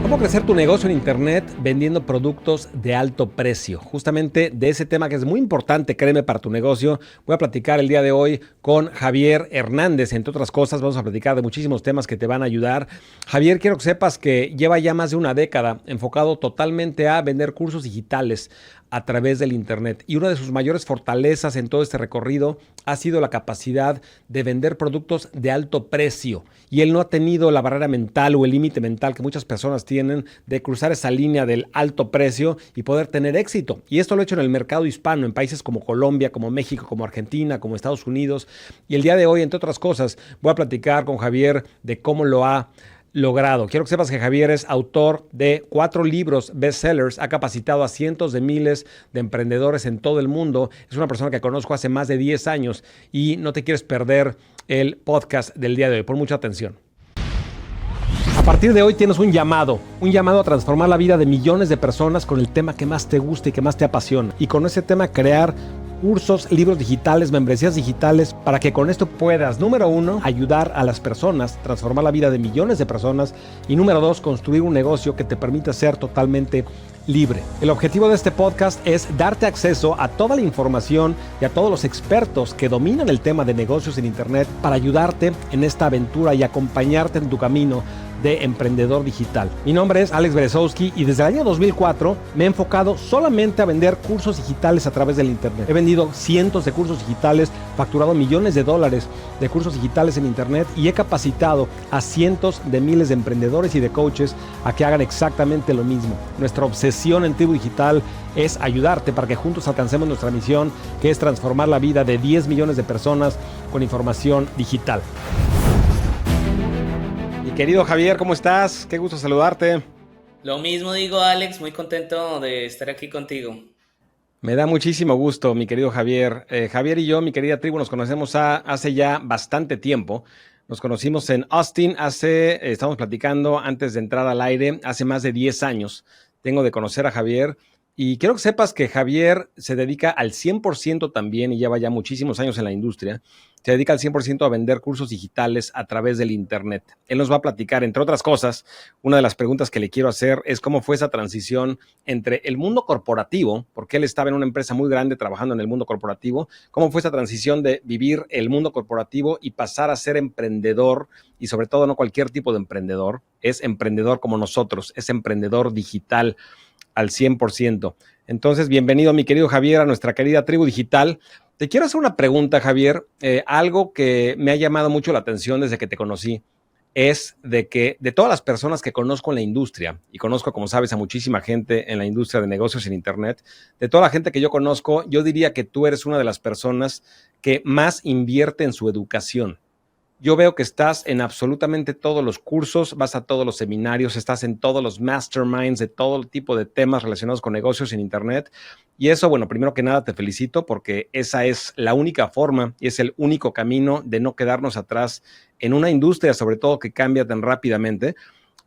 ¿Cómo crecer tu negocio en Internet vendiendo productos de alto precio? Justamente de ese tema que es muy importante, créeme, para tu negocio. Voy a platicar el día de hoy con Javier Hernández. Entre otras cosas, vamos a platicar de muchísimos temas que te van a ayudar. Javier, quiero que sepas que lleva ya más de una década enfocado totalmente a vender cursos digitales a través del Internet. Y una de sus mayores fortalezas en todo este recorrido ha sido la capacidad de vender productos de alto precio. Y él no ha tenido la barrera mental o el límite mental que muchas personas tienen de cruzar esa línea del alto precio y poder tener éxito. Y esto lo ha hecho en el mercado hispano, en países como Colombia, como México, como Argentina, como Estados Unidos. Y el día de hoy, entre otras cosas, voy a platicar con Javier de cómo lo ha logrado. Quiero que sepas que Javier es autor de 4 libros bestsellers, ha capacitado a cientos de miles de emprendedores en todo el mundo. Es una persona que conozco hace más de 10 años y no te quieres perder el podcast del día de hoy. Pon mucha atención. A partir de hoy tienes un llamado a transformar la vida de millones de personas con el tema que más te gusta y que más te apasiona. Y con ese tema crear cursos, libros digitales, membresías digitales, para que con esto puedas, número 1, ayudar a las personas, transformar la vida de millones de personas, y número 2, construir un negocio que te permita ser totalmente libre. El objetivo de este podcast es darte acceso a toda la información y a todos los expertos que dominan el tema de negocios en Internet para ayudarte en esta aventura y acompañarte en tu camino de emprendedor digital. Mi nombre es Alex Berezowski y desde el año 2004 me he enfocado solamente a vender cursos digitales a través del Internet. He vendido cientos de cursos digitales, facturado millones de dólares de cursos digitales en Internet y he capacitado a cientos de miles de emprendedores y de coaches a que hagan exactamente lo mismo. Nuestra obsesión en Tribu Digital es ayudarte para que juntos alcancemos nuestra misión, que es transformar la vida de 10 millones de personas con información digital. Querido Javier, ¿cómo estás? Qué gusto saludarte. Lo mismo digo, Alex, muy contento de estar aquí contigo. Me da muchísimo gusto, mi querido Javier. Javier y yo, mi querida tribu, nos conocemos hace ya bastante tiempo. Nos conocimos en Austin estamos platicando antes de entrar al aire, hace más de 10 años. Tengo de conocer a Javier y quiero que sepas que Javier se dedica al 100% también y lleva ya muchísimos años en la industria. Se dedica al 100% a vender cursos digitales a través del Internet. Él nos va a platicar, entre otras cosas, una de las preguntas que le quiero hacer es cómo fue esa transición entre el mundo corporativo, porque él estaba en una empresa muy grande trabajando en el mundo corporativo, cómo fue esa transición de vivir el mundo corporativo y pasar a ser emprendedor, y sobre todo no cualquier tipo de emprendedor, es emprendedor como nosotros, es emprendedor digital al 100%. Entonces, bienvenido, mi querido Javier, a nuestra querida Tribu Digital. Te quiero hacer una pregunta, Javier. Algo que me ha llamado mucho la atención desde que te conocí es de que de todas las personas que conozco en la industria, y conozco, como sabes, a muchísima gente en la industria de negocios en Internet, de toda la gente que yo conozco, yo diría que tú eres una de las personas que más invierte en su educación. Yo veo que estás en absolutamente todos los cursos, vas a todos los seminarios, estás en todos los masterminds de todo tipo de temas relacionados con negocios en Internet. Y eso, bueno, primero que nada te felicito porque esa es la única forma y es el único camino de no quedarnos atrás en una industria, sobre todo que cambia tan rápidamente.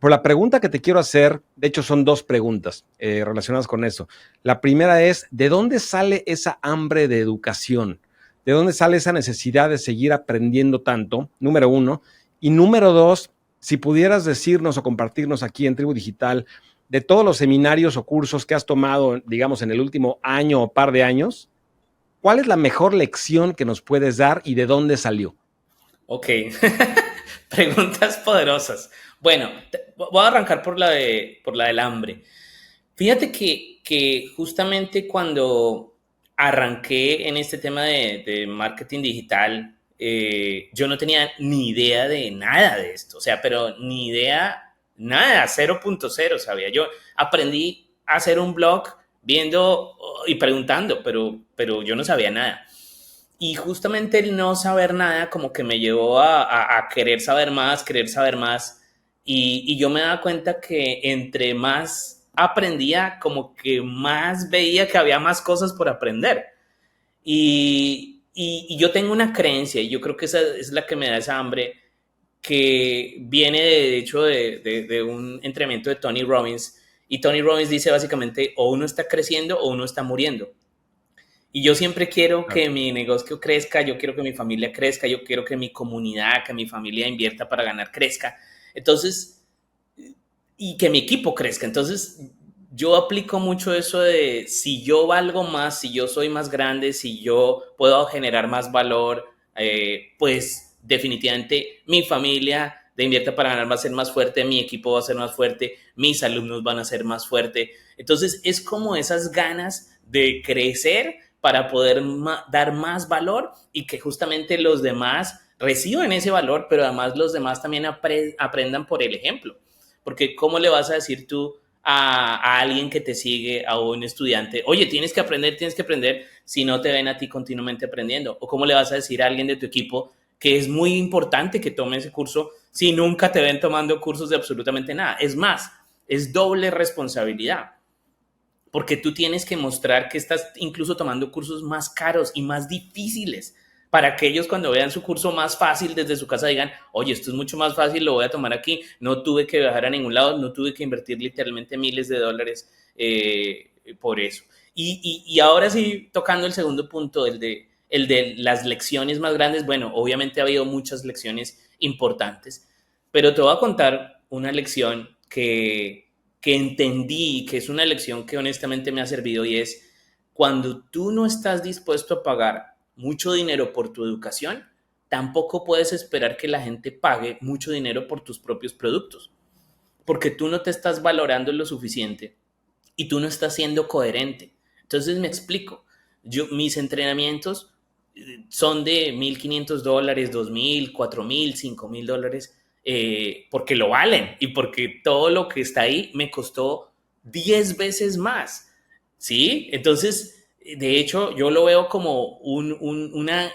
Pero la pregunta que te quiero hacer, de hecho son 2 preguntas relacionadas con eso. La primera es, ¿de dónde sale esa hambre de educación? ¿De dónde sale esa necesidad de seguir aprendiendo tanto? Número 1. Y número 2, si pudieras decirnos o compartirnos aquí en Tribu Digital de todos los seminarios o cursos que has tomado, digamos, en el último año o par de años, ¿cuál es la mejor lección que nos puedes dar y de dónde salió? Ok, preguntas poderosas. Bueno, voy a arrancar por la del hambre. Fíjate que justamente cuando arranqué en este tema de marketing digital, yo no tenía ni idea de nada de esto, o sea, pero ni idea, nada, 0.0 sabía. Yo aprendí a hacer un blog viendo y preguntando, pero yo no sabía nada. Y justamente el no saber nada como que me llevó a querer saber más, querer saber más. Y yo me daba cuenta que entre más aprendía, como que más veía que había más cosas por aprender. Y yo tengo una creencia, y yo creo que esa es la que me da esa hambre, que viene de hecho de un entrenamiento de Tony Robbins. Y Tony Robbins dice básicamente, o uno está creciendo o uno está muriendo. Y yo siempre quiero que mi negocio crezca, yo quiero que mi familia crezca, yo quiero que mi comunidad, que mi familia invierta para ganar crezca. Entonces, y que mi equipo crezca. Entonces, yo aplico mucho eso de si yo valgo más, si yo soy más grande, si yo puedo generar más valor, pues definitivamente mi familia de Invierte para Ganar va a ser más fuerte, mi equipo va a ser más fuerte, mis alumnos van a ser más fuertes. Entonces, es como esas ganas de crecer para poder dar más valor y que justamente los demás reciban ese valor, pero además los demás también aprendan por el ejemplo. Porque ¿cómo le vas a decir tú a alguien que te sigue, a un estudiante, oye, tienes que aprender si no te ven a ti continuamente aprendiendo? ¿O cómo le vas a decir a alguien de tu equipo que es muy importante que tome ese curso si nunca te ven tomando cursos de absolutamente nada? Es más, es doble responsabilidad, porque tú tienes que mostrar que estás incluso tomando cursos más caros y más difíciles para que ellos cuando vean su curso más fácil desde su casa digan, oye, esto es mucho más fácil, lo voy a tomar aquí, no tuve que viajar a ningún lado, no tuve que invertir literalmente miles de dólares por eso. Y ahora sí, tocando el segundo punto, el de las lecciones más grandes, bueno, obviamente ha habido muchas lecciones importantes, pero te voy a contar una lección que entendí, que es una lección que honestamente me ha servido, y es cuando tú no estás dispuesto a pagar mucho dinero por tu educación, tampoco puedes esperar que la gente pague mucho dinero por tus propios productos, porque tú no te estás valorando lo suficiente y tú no estás siendo coherente. Entonces me explico. Mis entrenamientos son de $1,500, $2,000, $4,000, $5,000, porque lo valen y porque todo lo que está ahí me costó 10 veces más. ¿Sí? Entonces, de hecho, yo lo veo como una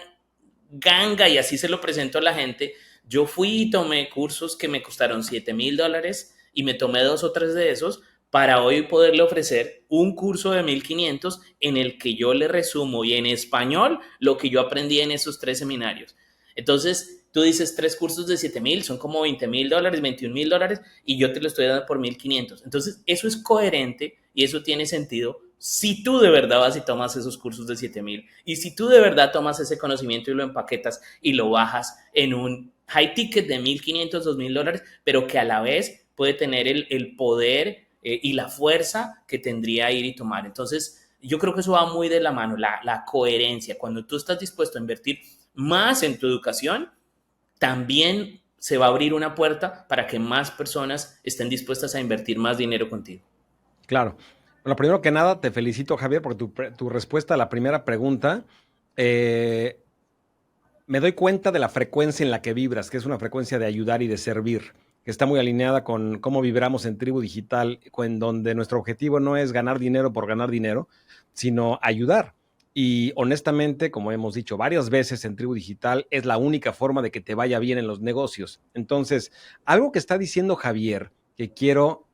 ganga y así se lo presento a la gente. Yo fui y tomé cursos que me costaron $7,000 y me tomé 2 o 3 de esos para hoy poderle ofrecer un curso de 1,500 en el que yo le resumo y en español lo que yo aprendí en esos 3 seminarios. Entonces, tú dices 3 cursos de 7,000, son como $20,000, $21,000 y yo te lo estoy dando por 1,500. Entonces, eso es coherente y eso tiene sentido si tú de verdad vas y tomas esos cursos de 7,000 y si tú de verdad tomas ese conocimiento y lo empaquetas y lo bajas en un high ticket de 1,500, $2,000, pero que a la vez puede tener el poder y la fuerza que tendría ir y tomar. Entonces, yo creo que eso va muy de la mano, la coherencia. Cuando tú estás dispuesto a invertir más en tu educación, también se va a abrir una puerta para que más personas estén dispuestas a invertir más dinero contigo. Claro. Bueno, primero que nada, te felicito, Javier, porque tu respuesta a la primera pregunta, eh, me doy cuenta de la frecuencia en la que vibras, que es una frecuencia de ayudar y de servir, que está muy alineada con cómo vibramos en Tribu Digital, en donde nuestro objetivo no es ganar dinero por ganar dinero, sino ayudar. Y honestamente, como hemos dicho varias veces en Tribu Digital, es la única forma de que te vaya bien en los negocios. Entonces, algo que está diciendo Javier, que quiero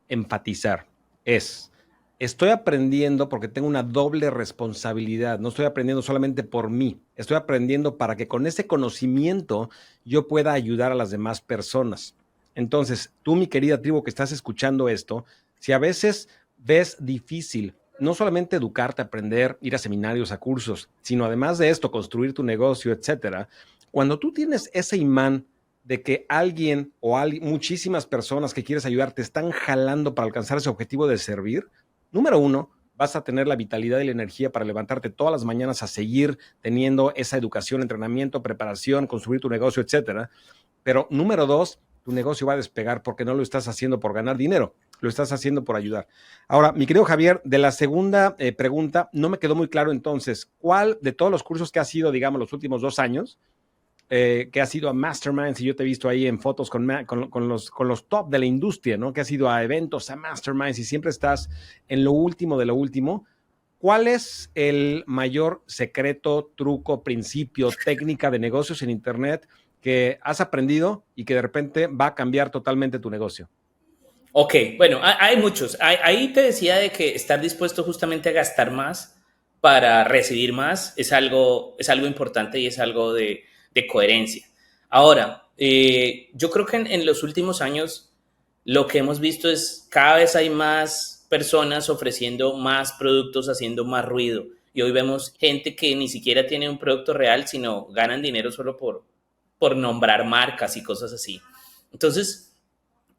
enfatizar, es, estoy aprendiendo porque tengo una doble responsabilidad. No estoy aprendiendo solamente por mí, estoy aprendiendo para que con ese conocimiento yo pueda ayudar a las demás personas. Entonces, tú, mi querida tribu que estás escuchando esto, si a veces ves difícil no solamente educarte, aprender, ir a seminarios, a cursos, sino además de esto, construir tu negocio, etcétera, cuando tú tienes ese imán de que alguien o muchísimas personas que quieres ayudar te están jalando para alcanzar ese objetivo de servir, número uno, vas a tener la vitalidad y la energía para levantarte todas las mañanas a seguir teniendo esa educación, entrenamiento, preparación, construir tu negocio, etcétera. Pero número dos, tu negocio va a despegar porque no lo estás haciendo por ganar dinero, lo estás haciendo por ayudar. Ahora, mi querido Javier, de la segunda pregunta, no me quedó muy claro entonces, ¿cuál de todos los cursos que has sido, digamos, los últimos 2 años, que has ido a Masterminds, y yo te he visto ahí en fotos con los top de la industria, ¿no? Que has ido a eventos, a Masterminds, y siempre estás en lo último de lo último? ¿Cuál es el mayor secreto, truco, principio, técnica de negocios en Internet que has aprendido y que de repente va a cambiar totalmente tu negocio? Ok, bueno, hay muchos. Ahí te decía de que estar dispuesto justamente a gastar más para recibir más es algo importante y es algo de coherencia. Ahora, yo creo que en los últimos años lo que hemos visto es cada vez hay más personas ofreciendo más productos, haciendo más ruido. Y hoy vemos gente que ni siquiera tiene un producto real, sino ganan dinero solo por nombrar marcas y cosas así. Entonces,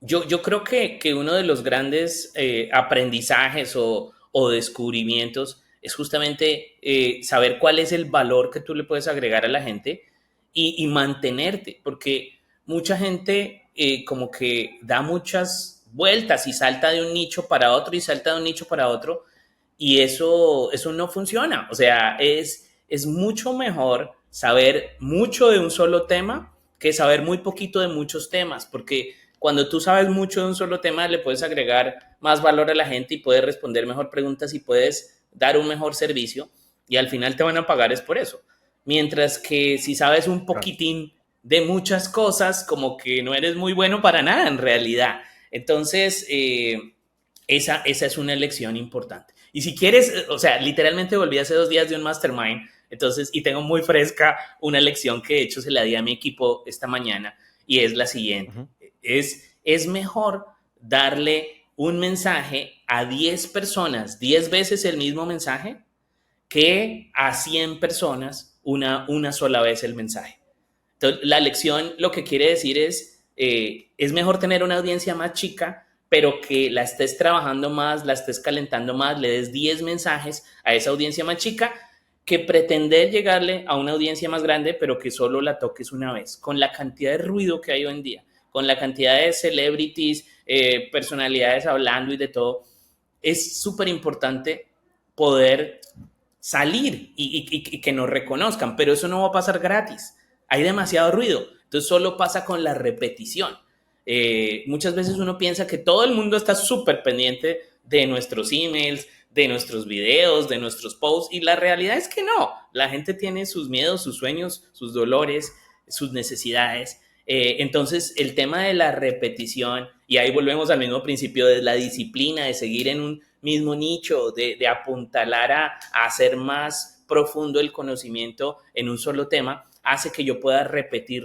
Yo creo que uno de los grandes aprendizajes o descubrimientos es justamente saber cuál es el valor que tú le puedes agregar a la gente y mantenerte, porque mucha gente como que da muchas vueltas y salta de un nicho para otro y salta de un nicho para otro y eso no funciona. O sea, es mucho mejor saber mucho de un solo tema que saber muy poquito de muchos temas, porque cuando tú sabes mucho de un solo tema, le puedes agregar más valor a la gente y puedes responder mejor preguntas y puedes dar un mejor servicio y al final te van a pagar es por eso. Mientras que si sabes un Claro. poquitín de muchas cosas, como que no eres muy bueno para nada en realidad. Entonces, esa es una lección importante. Y si quieres, o sea, literalmente volví hace 2 días de un mastermind, entonces, y tengo muy fresca una lección que de hecho se la di a mi equipo esta mañana, y es la siguiente. Ujú. Es mejor darle un mensaje a 10 personas, 10 veces el mismo mensaje, que a 100 personas una sola vez el mensaje. Entonces, la lección lo que quiere decir es mejor tener una audiencia más chica, pero que la estés trabajando más, la estés calentando más, le des 10 mensajes a esa audiencia más chica, que pretender llegarle a una audiencia más grande, pero que solo la toques una vez, con la cantidad de ruido que hay hoy en día, con la cantidad de celebrities, personalidades hablando y de todo, es súper importante poder salir y que nos reconozcan, pero eso no va a pasar gratis. Hay demasiado ruido, entonces solo pasa con la repetición. Muchas veces uno piensa que todo el mundo está súper pendiente de nuestros emails, de nuestros videos, de nuestros posts, y la realidad es que no. La gente tiene sus miedos, sus sueños, sus dolores, sus necesidades. Entonces, el tema de la repetición, y ahí volvemos al mismo principio de la disciplina, de seguir en un mismo nicho, de apuntalar a hacer más profundo el conocimiento en un solo tema, hace que yo pueda repetir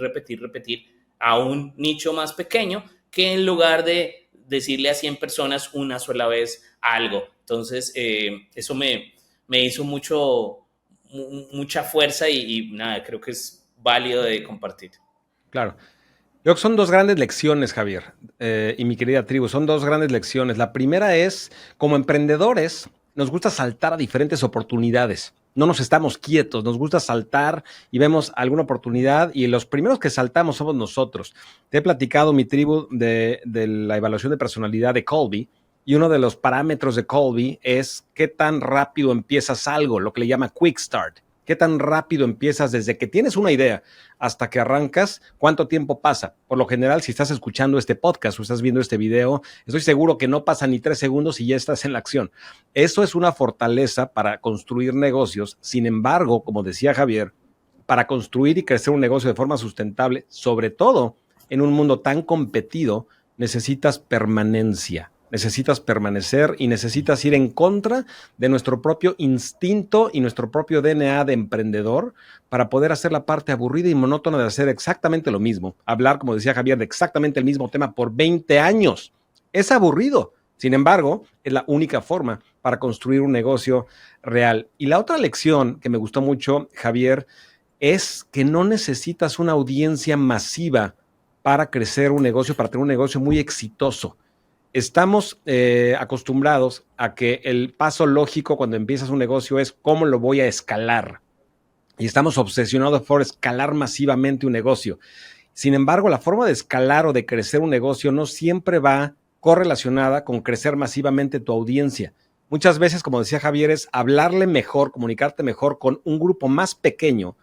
a un nicho más pequeño que en lugar de decirle a 100 personas una sola vez algo. Entonces, eso me hizo mucha fuerza y nada, creo que es válido de compartir. Claro. Creo que son dos grandes lecciones, Javier, y mi querida tribu, son dos grandes lecciones. La primera es, como emprendedores, nos gusta saltar a diferentes oportunidades. No nos estamos quietos, nos gusta saltar y vemos alguna oportunidad y los primeros que saltamos somos nosotros. Te he platicado, mi tribu, de la evaluación de personalidad de Kolbe y uno de los parámetros de Kolbe es qué tan rápido empiezas algo, lo que le llama quick start. ¿Qué tan rápido empiezas desde que tienes una idea hasta que arrancas? ¿Cuánto tiempo pasa? Por lo general, si estás escuchando este podcast o estás viendo este video, estoy seguro que no pasa ni 3 segundos y ya estás en la acción. Eso es una fortaleza para construir negocios. Sin embargo, como decía Javier, para construir y crecer un negocio de forma sustentable, sobre todo en un mundo tan competido, necesitas permanencia. Necesitas permanecer y necesitas ir en contra de nuestro propio instinto y nuestro propio DNA de emprendedor para poder hacer la parte aburrida y monótona de hacer exactamente lo mismo. Hablar, como decía Javier, de exactamente el mismo tema por 20 años. Es aburrido. Sin embargo, es la única forma para construir un negocio real. Y la otra lección que me gustó mucho, Javier, es que no necesitas una audiencia masiva para crecer un negocio, para tener un negocio muy exitoso. Estamos acostumbrados a que el paso lógico cuando empiezas un negocio es cómo lo voy a escalar. Y estamos obsesionados por escalar masivamente un negocio. Sin embargo, la forma de escalar o de crecer un negocio no siempre va correlacionada con crecer masivamente tu audiencia. Muchas veces, como decía Javier, es hablarle mejor, comunicarte mejor con un grupo más pequeño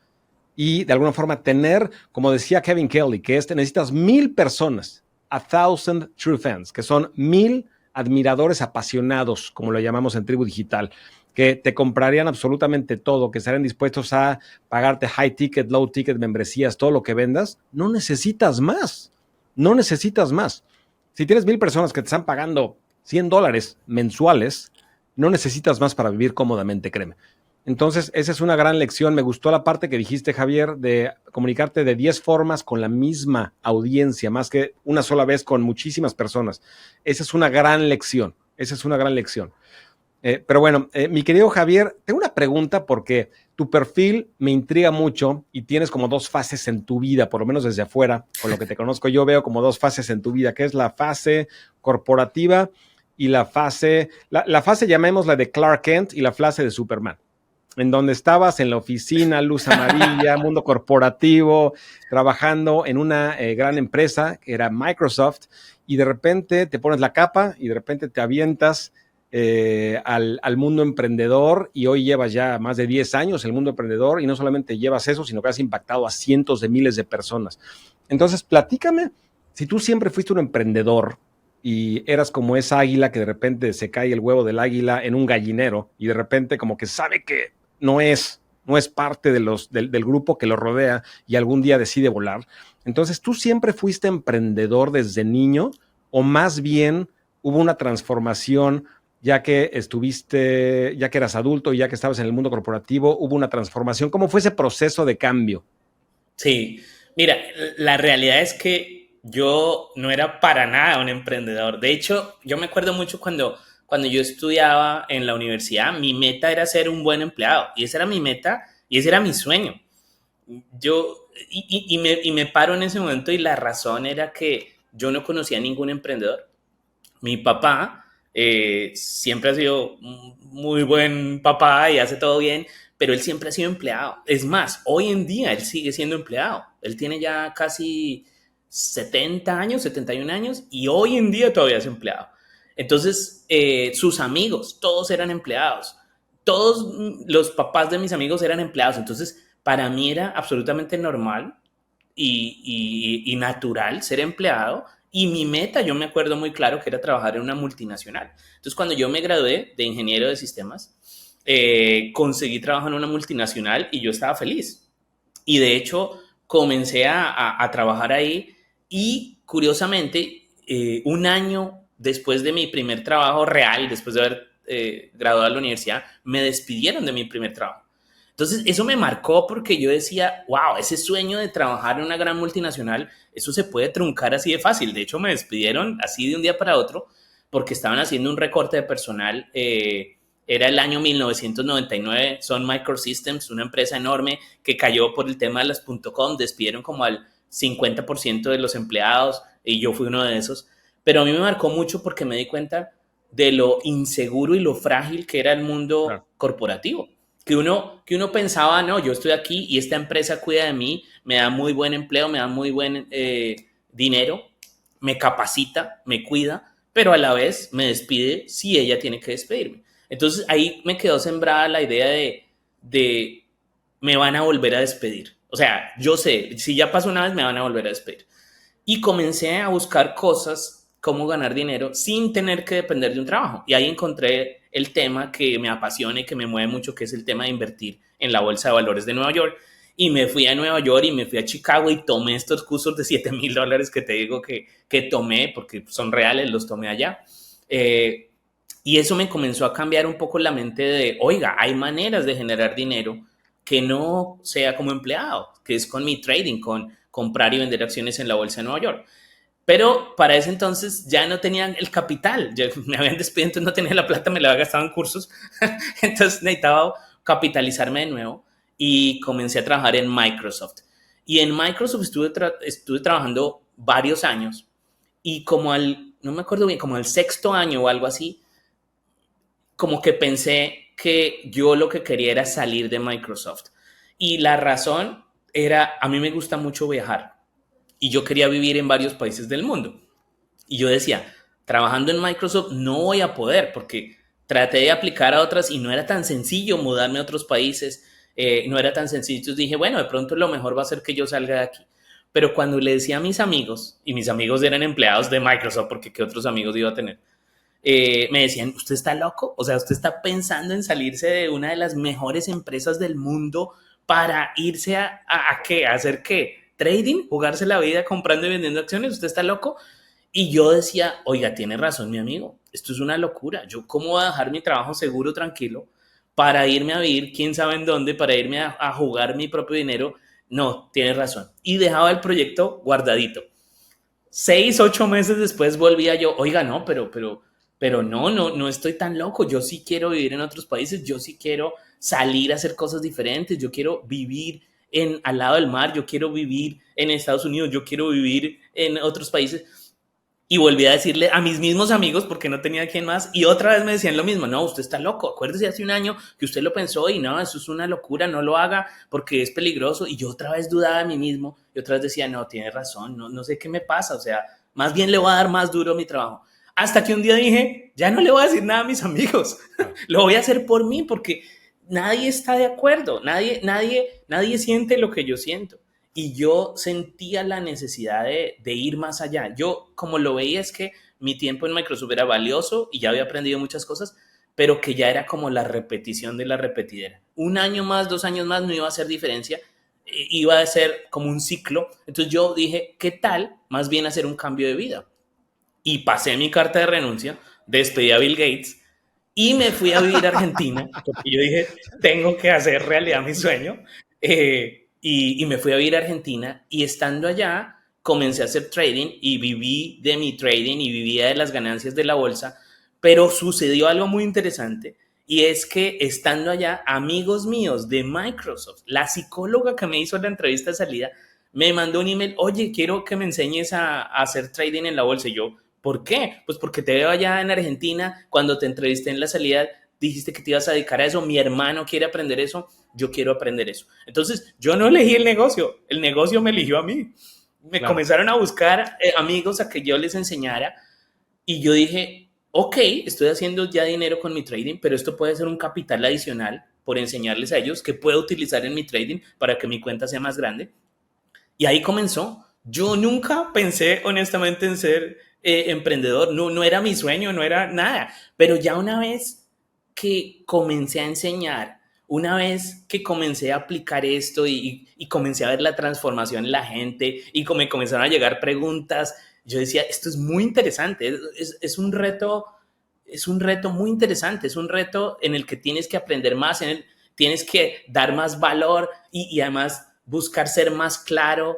y de alguna forma tener, como decía Kevin Kelly, que necesitas 1,000 personas, 1,000 true fans, que son 1,000 admiradores apasionados, como lo llamamos en Tribu Digital, que te comprarían absolutamente todo, que estarían dispuestos a pagarte high ticket, low ticket, membresías, todo lo que vendas. No necesitas más. No necesitas más. Si tienes 1,000 personas que te están pagando $100 mensuales, no necesitas más para vivir cómodamente, créeme. Entonces, esa es una gran lección. Me gustó la parte que dijiste, Javier, de comunicarte de 10 formas con la misma audiencia, más que una sola vez con muchísimas personas. Esa es una gran lección. Esa es una gran lección. Pero bueno, mi querido Javier, tengo una pregunta porque tu perfil me intriga mucho y tienes como dos fases en tu vida, por lo menos desde afuera, con lo que te conozco, yo veo como dos fases en tu vida, que es la fase corporativa y la fase llamémosla de Clark Kent y la fase de Superman, en donde estabas en la oficina, luz amarilla, mundo corporativo, trabajando en una gran empresa que era Microsoft, y de repente te pones la capa y de repente te avientas al mundo emprendedor, y hoy llevas ya más de 10 años en el mundo emprendedor, y no solamente llevas eso, sino que has impactado a cientos de miles de personas. Entonces, platícame, si tú siempre fuiste un emprendedor y eras como esa águila que de repente se cae el huevo del águila en un gallinero y de repente como que sabe que no es parte del grupo que lo rodea y algún día decide volar. Entonces, ¿tú siempre fuiste emprendedor desde niño o más bien hubo una transformación ya que ya que eras adulto y ya que estabas en el mundo corporativo, hubo una transformación? ¿Cómo fue ese proceso de cambio? Sí, mira, la realidad es que yo no era para nada un emprendedor. De hecho, yo me acuerdo mucho cuando yo estudiaba en la universidad, mi meta era ser un buen empleado, y esa era mi meta y ese era mi sueño. Y me paro en ese momento, y la razón era que yo no conocía a ningún emprendedor. Mi papá siempre ha sido muy buen papá y hace todo bien, pero él siempre ha sido empleado. Es más, hoy en día él sigue siendo empleado. Él tiene ya casi 70 años, 71 años, y hoy en día todavía es empleado. Entonces, sus amigos, todos eran empleados. Todos los papás de mis amigos eran empleados. Entonces, para mí era absolutamente normal y natural ser empleado. Y mi meta, yo me acuerdo muy claro que era trabajar en una multinacional. Entonces, cuando yo me gradué de ingeniero de sistemas, conseguí trabajo en una multinacional y yo estaba feliz. Y de hecho, comencé a trabajar ahí, y curiosamente, un año después de mi primer trabajo real, después de haber graduado de la universidad, me despidieron de mi primer trabajo. Entonces, eso me marcó porque yo decía, wow, ese sueño de trabajar en una gran multinacional, eso se puede truncar así de fácil. De hecho, me despidieron así de un día para otro porque estaban haciendo un recorte de personal. Era el año 1999, Sun Microsystems, una empresa enorme que cayó por el tema de las .com, despidieron como al 50% de los empleados, y yo fui uno de esos. Pero a mí me marcó mucho porque me di cuenta de lo inseguro y lo frágil que era el mundo Claro. corporativo. Que uno pensaba, no, yo estoy aquí y esta empresa cuida de mí, me da muy buen empleo, me da muy buen dinero, me capacita, me cuida, pero a la vez me despide si ella tiene que despedirme. Entonces ahí me quedó sembrada la idea de me van a volver a despedir. O sea, yo sé, si ya pasó una vez, me van a volver a despedir. Y comencé a buscar cosas, cómo ganar dinero sin tener que depender de un trabajo. Y ahí encontré el tema que me apasiona y que me mueve mucho, que es el tema de invertir en la Bolsa de Valores de Nueva York. Y me fui a Nueva York y me fui a Chicago y tomé estos cursos de $7,000 que te digo que tomé, porque son reales, los tomé allá. Y eso me comenzó a cambiar un poco la mente de, oiga, hay maneras de generar dinero que no sea como empleado, que es con mi trading, con comprar y vender acciones en la bolsa de Nueva York. Pero para ese entonces ya no tenían el capital, ya me habían despedido, entonces no tenía la plata, me la había gastado en cursos, entonces necesitaba capitalizarme de nuevo y comencé a trabajar en Microsoft. Y en Microsoft estuve trabajando varios años, y no me acuerdo bien, como al sexto año o algo así, como que pensé que yo lo que quería era salir de Microsoft. Y la razón era, a mí me gusta mucho viajar y yo quería vivir en varios países del mundo. Y yo decía, trabajando en Microsoft no voy a poder, porque traté de aplicar a otras y no era tan sencillo mudarme a otros países, no era tan sencillo. Entonces dije, bueno, de pronto lo mejor va a ser que yo salga de aquí. Pero cuando le decía a mis amigos, y mis amigos eran empleados de Microsoft, porque ¿qué otros amigos iba a tener? Me decían, ¿usted está loco? O sea, ¿usted está pensando en salirse de una de las mejores empresas del mundo para irse a qué? ¿A hacer qué? ¿Trading? ¿Jugarse la vida comprando y vendiendo acciones? ¿Usted está loco? Y yo decía, oiga, tiene razón mi amigo, esto es una locura. ¿Yo cómo voy a dejar mi trabajo seguro, tranquilo, para irme a vivir quién sabe en dónde, para irme a jugar mi propio dinero? No, tiene razón. Y dejaba el proyecto guardadito. 6, 8 meses después volvía yo, oiga, no, pero no estoy tan loco, yo sí quiero vivir en otros países, yo sí quiero salir a hacer cosas diferentes, yo quiero vivir al lado del mar, yo quiero vivir en Estados Unidos, yo quiero vivir en otros países. Y volví a decirle a mis mismos amigos, porque no tenía quien más, y otra vez me decían lo mismo: no, usted está loco, acuérdese hace un año que usted lo pensó y no, eso es una locura, no lo haga porque es peligroso. Y yo otra vez dudaba de mí mismo y otra vez decía: no, tiene razón, no sé qué me pasa, o sea, más bien le voy a dar más duro mi trabajo. Hasta que un día dije: ya no le voy a decir nada a mis amigos, lo voy a hacer por mí, porque nadie está de acuerdo, nadie siente lo que yo siento. Y yo sentía la necesidad de ir más allá. Yo, como lo veía, es que mi tiempo en Microsoft era valioso y ya había aprendido muchas cosas, pero que ya era como la repetición de la repetidera. Un año más, 2 años más no iba a hacer diferencia, iba a ser como un ciclo. Entonces yo dije: ¿qué tal más bien hacer un cambio de vida? Y pasé mi carta de renuncia, despedí a Bill Gates y me fui a vivir a Argentina, porque yo dije: tengo que hacer realidad mi sueño. Y me fui a vivir a Argentina, y estando allá comencé a hacer trading y viví de mi trading y vivía de las ganancias de la bolsa. Pero sucedió algo muy interesante, y es que estando allá, amigos míos de Microsoft, la psicóloga que me hizo la entrevista de salida, me mandó un email: oye, quiero que me enseñes a hacer trading en la bolsa. Y yo: ¿por qué? Pues porque te veo allá en Argentina, cuando te entrevisté en la salida dijiste que te ibas a dedicar a eso, mi hermano quiere aprender eso, yo quiero aprender eso. Entonces yo no elegí el negocio me eligió a mí. Me comenzaron a buscar amigos a que yo les enseñara, y yo dije: ok, estoy haciendo ya dinero con mi trading, pero esto puede ser un capital adicional por enseñarles a ellos que puedo utilizar en mi trading para que mi cuenta sea más grande. Y ahí comenzó. Yo nunca pensé honestamente en ser emprendedor, no era mi sueño, no era nada, pero ya una vez que comencé a enseñar, una vez que comencé a aplicar esto y comencé a ver la transformación en la gente y me comenzaron a llegar preguntas, yo decía: esto es muy interesante, es un reto, es un reto muy interesante, es un reto en el que tienes que aprender más, tienes que dar más valor y además buscar ser más claro,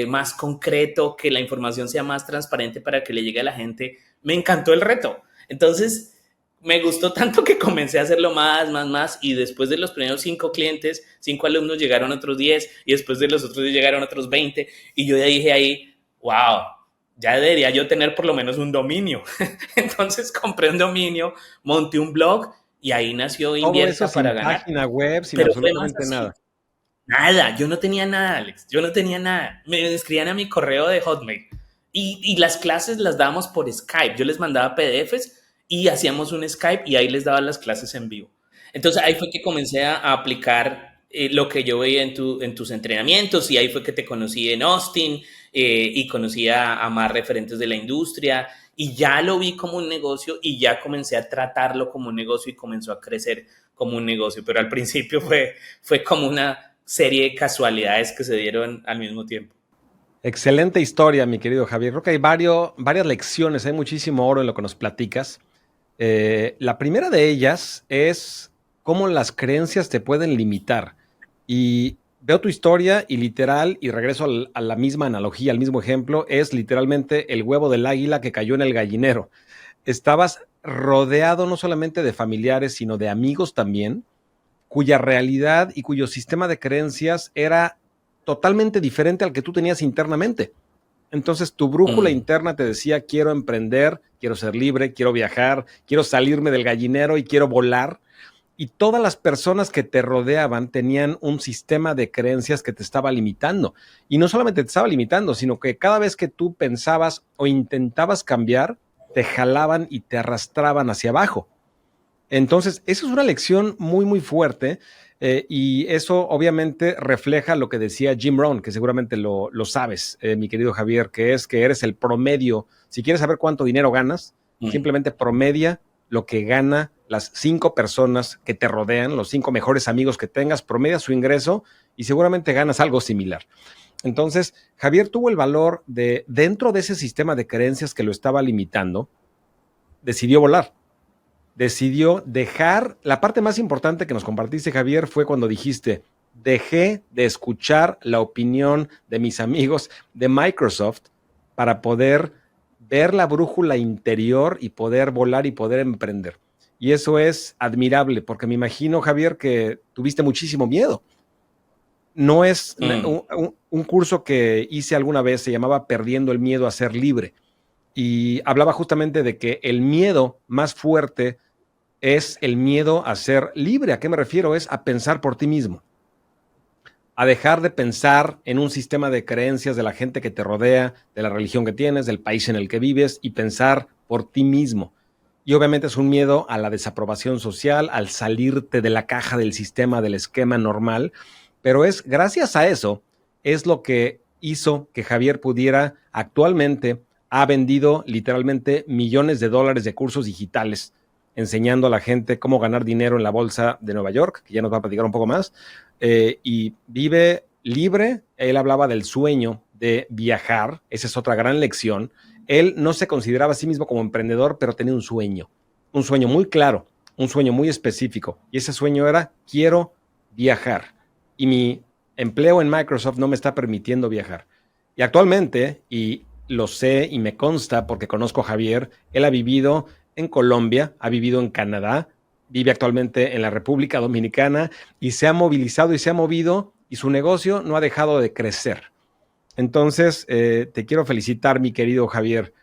más concreto, que la información sea más transparente para que le llegue a la gente. Me encantó el reto. Entonces, me gustó tanto que comencé a hacerlo más, y después de los primeros 5 clientes, 5 alumnos, llegaron otros 10, y después de los otros 10 llegaron otros 20, y yo ya dije ahí: wow, ya debería yo tener por lo menos un dominio. Entonces compré un dominio, monté un blog, y ahí nació Todo eso Invierta para sin ganar. página web, sin Pero fue más absolutamente así. nada. Nada, yo no tenía nada, Alex, yo no tenía nada. Me escribían a mi correo de Hotmail, y las clases las dábamos por Skype. Yo les mandaba PDFs y hacíamos un Skype, y ahí les daba las clases en vivo. Entonces ahí fue que comencé a aplicar lo que yo veía en tus entrenamientos, y ahí fue que te conocí en Austin, y conocí a más referentes de la industria, y ya lo vi como un negocio, y ya comencé a tratarlo como un negocio, y comenzó a crecer como un negocio. Pero al principio fue como una serie de casualidades que se dieron al mismo tiempo. Excelente historia, mi querido Javier. Creo que hay varias lecciones, hay muchísimo oro en lo que nos platicas. La primera de ellas es cómo las creencias te pueden limitar. Y veo tu historia y literal, y regreso a la misma analogía, al mismo ejemplo, es literalmente el huevo del águila que cayó en el gallinero. Estabas rodeado no solamente de familiares, sino de amigos también, cuya realidad y cuyo sistema de creencias era totalmente diferente al que tú tenías internamente. Entonces tu brújula interna te decía: quiero emprender, quiero ser libre, quiero viajar, quiero salirme del gallinero y quiero volar. Y todas las personas que te rodeaban tenían un sistema de creencias que te estaba limitando. Y no solamente te estaba limitando, sino que cada vez que tú pensabas o intentabas cambiar, te jalaban y te arrastraban hacia abajo. Entonces, eso es una lección muy, muy fuerte, y eso obviamente refleja lo que decía Jim Rohn, que seguramente lo sabes, mi querido Javier, que es que eres el promedio. Si quieres saber cuánto dinero ganas, simplemente promedia lo que gana las 5 personas que te rodean, los 5 mejores amigos que tengas, promedia su ingreso y seguramente ganas algo similar. Entonces, Javier tuvo el valor de, dentro de ese sistema de creencias que lo estaba limitando, decidió volar. Decidió dejar, la parte más importante que nos compartiste, Javier, fue cuando dijiste: dejé de escuchar la opinión de mis amigos de Microsoft para poder ver la brújula interior y poder volar y poder emprender. Y eso es admirable, porque me imagino, Javier, que tuviste muchísimo miedo. No es un curso que hice alguna vez, se llamaba Perdiendo el miedo a ser libre. Y hablaba justamente de que el miedo más fuerte es el miedo a ser libre. ¿A qué me refiero? Es a pensar por ti mismo, a dejar de pensar en un sistema de creencias de la gente que te rodea, de la religión que tienes, del país en el que vives, y pensar por ti mismo. Y obviamente es un miedo a la desaprobación social, al salirte de la caja del sistema, del esquema normal, pero es gracias a eso, es lo que hizo que Javier pudiera actualmente, ha vendido literalmente millones de dólares de cursos digitales, enseñando a la gente cómo ganar dinero en la bolsa de Nueva York, que ya nos va a platicar un poco más, y vive libre. Él hablaba del sueño de viajar, esa es otra gran lección. Él no se consideraba a sí mismo como emprendedor, pero tenía un sueño muy claro, un sueño muy específico, y ese sueño era: quiero viajar, y mi empleo en Microsoft no me está permitiendo viajar. Y actualmente, y lo sé y me consta porque conozco a Javier, él ha vivido en Colombia, ha vivido en Canadá, vive actualmente en la República Dominicana, y se ha movilizado y se ha movido, y su negocio no ha dejado de crecer. Entonces, te quiero felicitar, mi querido Javier.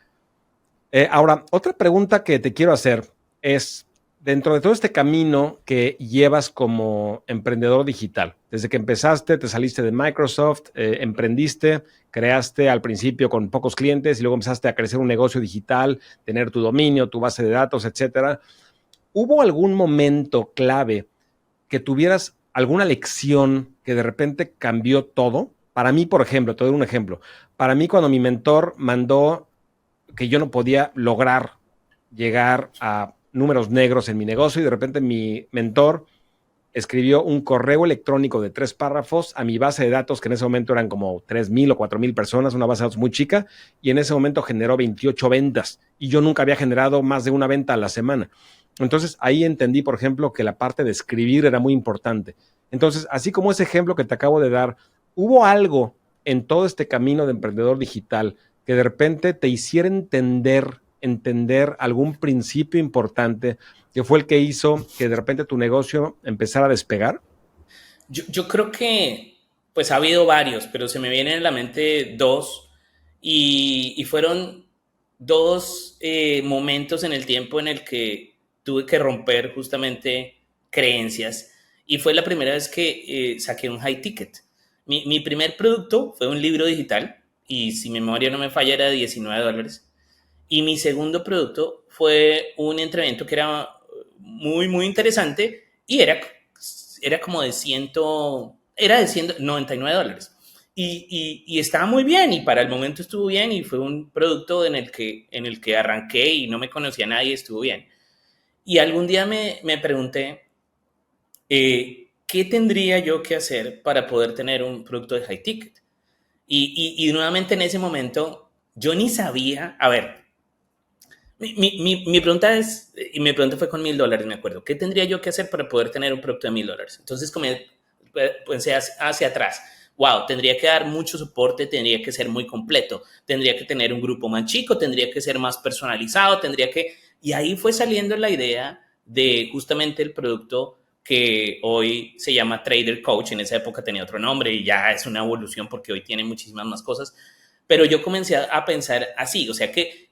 Ahora, otra pregunta que te quiero hacer es, dentro de todo este camino que llevas como emprendedor digital, desde que empezaste, te saliste de Microsoft, emprendiste, creaste al principio con pocos clientes y luego empezaste a crecer un negocio digital, tener tu dominio, tu base de datos, etcétera. ¿Hubo algún momento clave que tuvieras alguna lección que de repente cambió todo? Para mí, por ejemplo, te doy un ejemplo. Para mí, cuando mi mentor mandó que yo no podía lograr llegar a números negros en mi negocio, y de repente mi mentor escribió un correo electrónico de 3 párrafos a mi base de datos, que en ese momento eran como 3,000 o 4,000 personas, una base de datos muy chica, y en ese momento generó 28 ventas, y yo nunca había generado más de una venta a la semana. Entonces ahí entendí, por ejemplo, que la parte de escribir era muy importante. Entonces, así como ese ejemplo que te acabo de dar, ¿hubo algo en todo este camino de emprendedor digital que de repente te hiciera entender algún principio importante que fue el que hizo que de repente tu negocio empezara a despegar? Yo creo que pues ha habido varios, pero se me vienen a la mente dos y fueron dos momentos en el tiempo en el que tuve que romper justamente creencias y fue la primera vez que saqué un high ticket. Mi primer producto fue un libro digital y si mi memoria no me falla era de $19 y mi segundo producto fue un entrenamiento que era muy interesante y era como de era de $199. Y estaba muy bien y para el momento estuvo bien y fue un producto en el que arranqué y no me conocía a nadie, estuvo bien. Y algún día me pregunté, ¿qué tendría yo que hacer para poder tener un producto de high ticket? Y nuevamente en ese momento yo ni sabía, a ver, mi pregunta es, y mi pregunta fue con $1,000, me acuerdo. ¿Qué tendría yo que hacer para poder tener un producto de $1,000? Entonces pensé hacia atrás. Wow, tendría que dar mucho soporte, tendría que ser muy completo, tendría que tener un grupo más chico, tendría que ser más personalizado, tendría que... Y ahí fue saliendo la idea de justamente el producto que hoy se llama Trader Coach. En esa época tenía otro nombre y ya es una evolución porque hoy tiene muchísimas más cosas. Pero yo comencé a pensar así, o sea, qué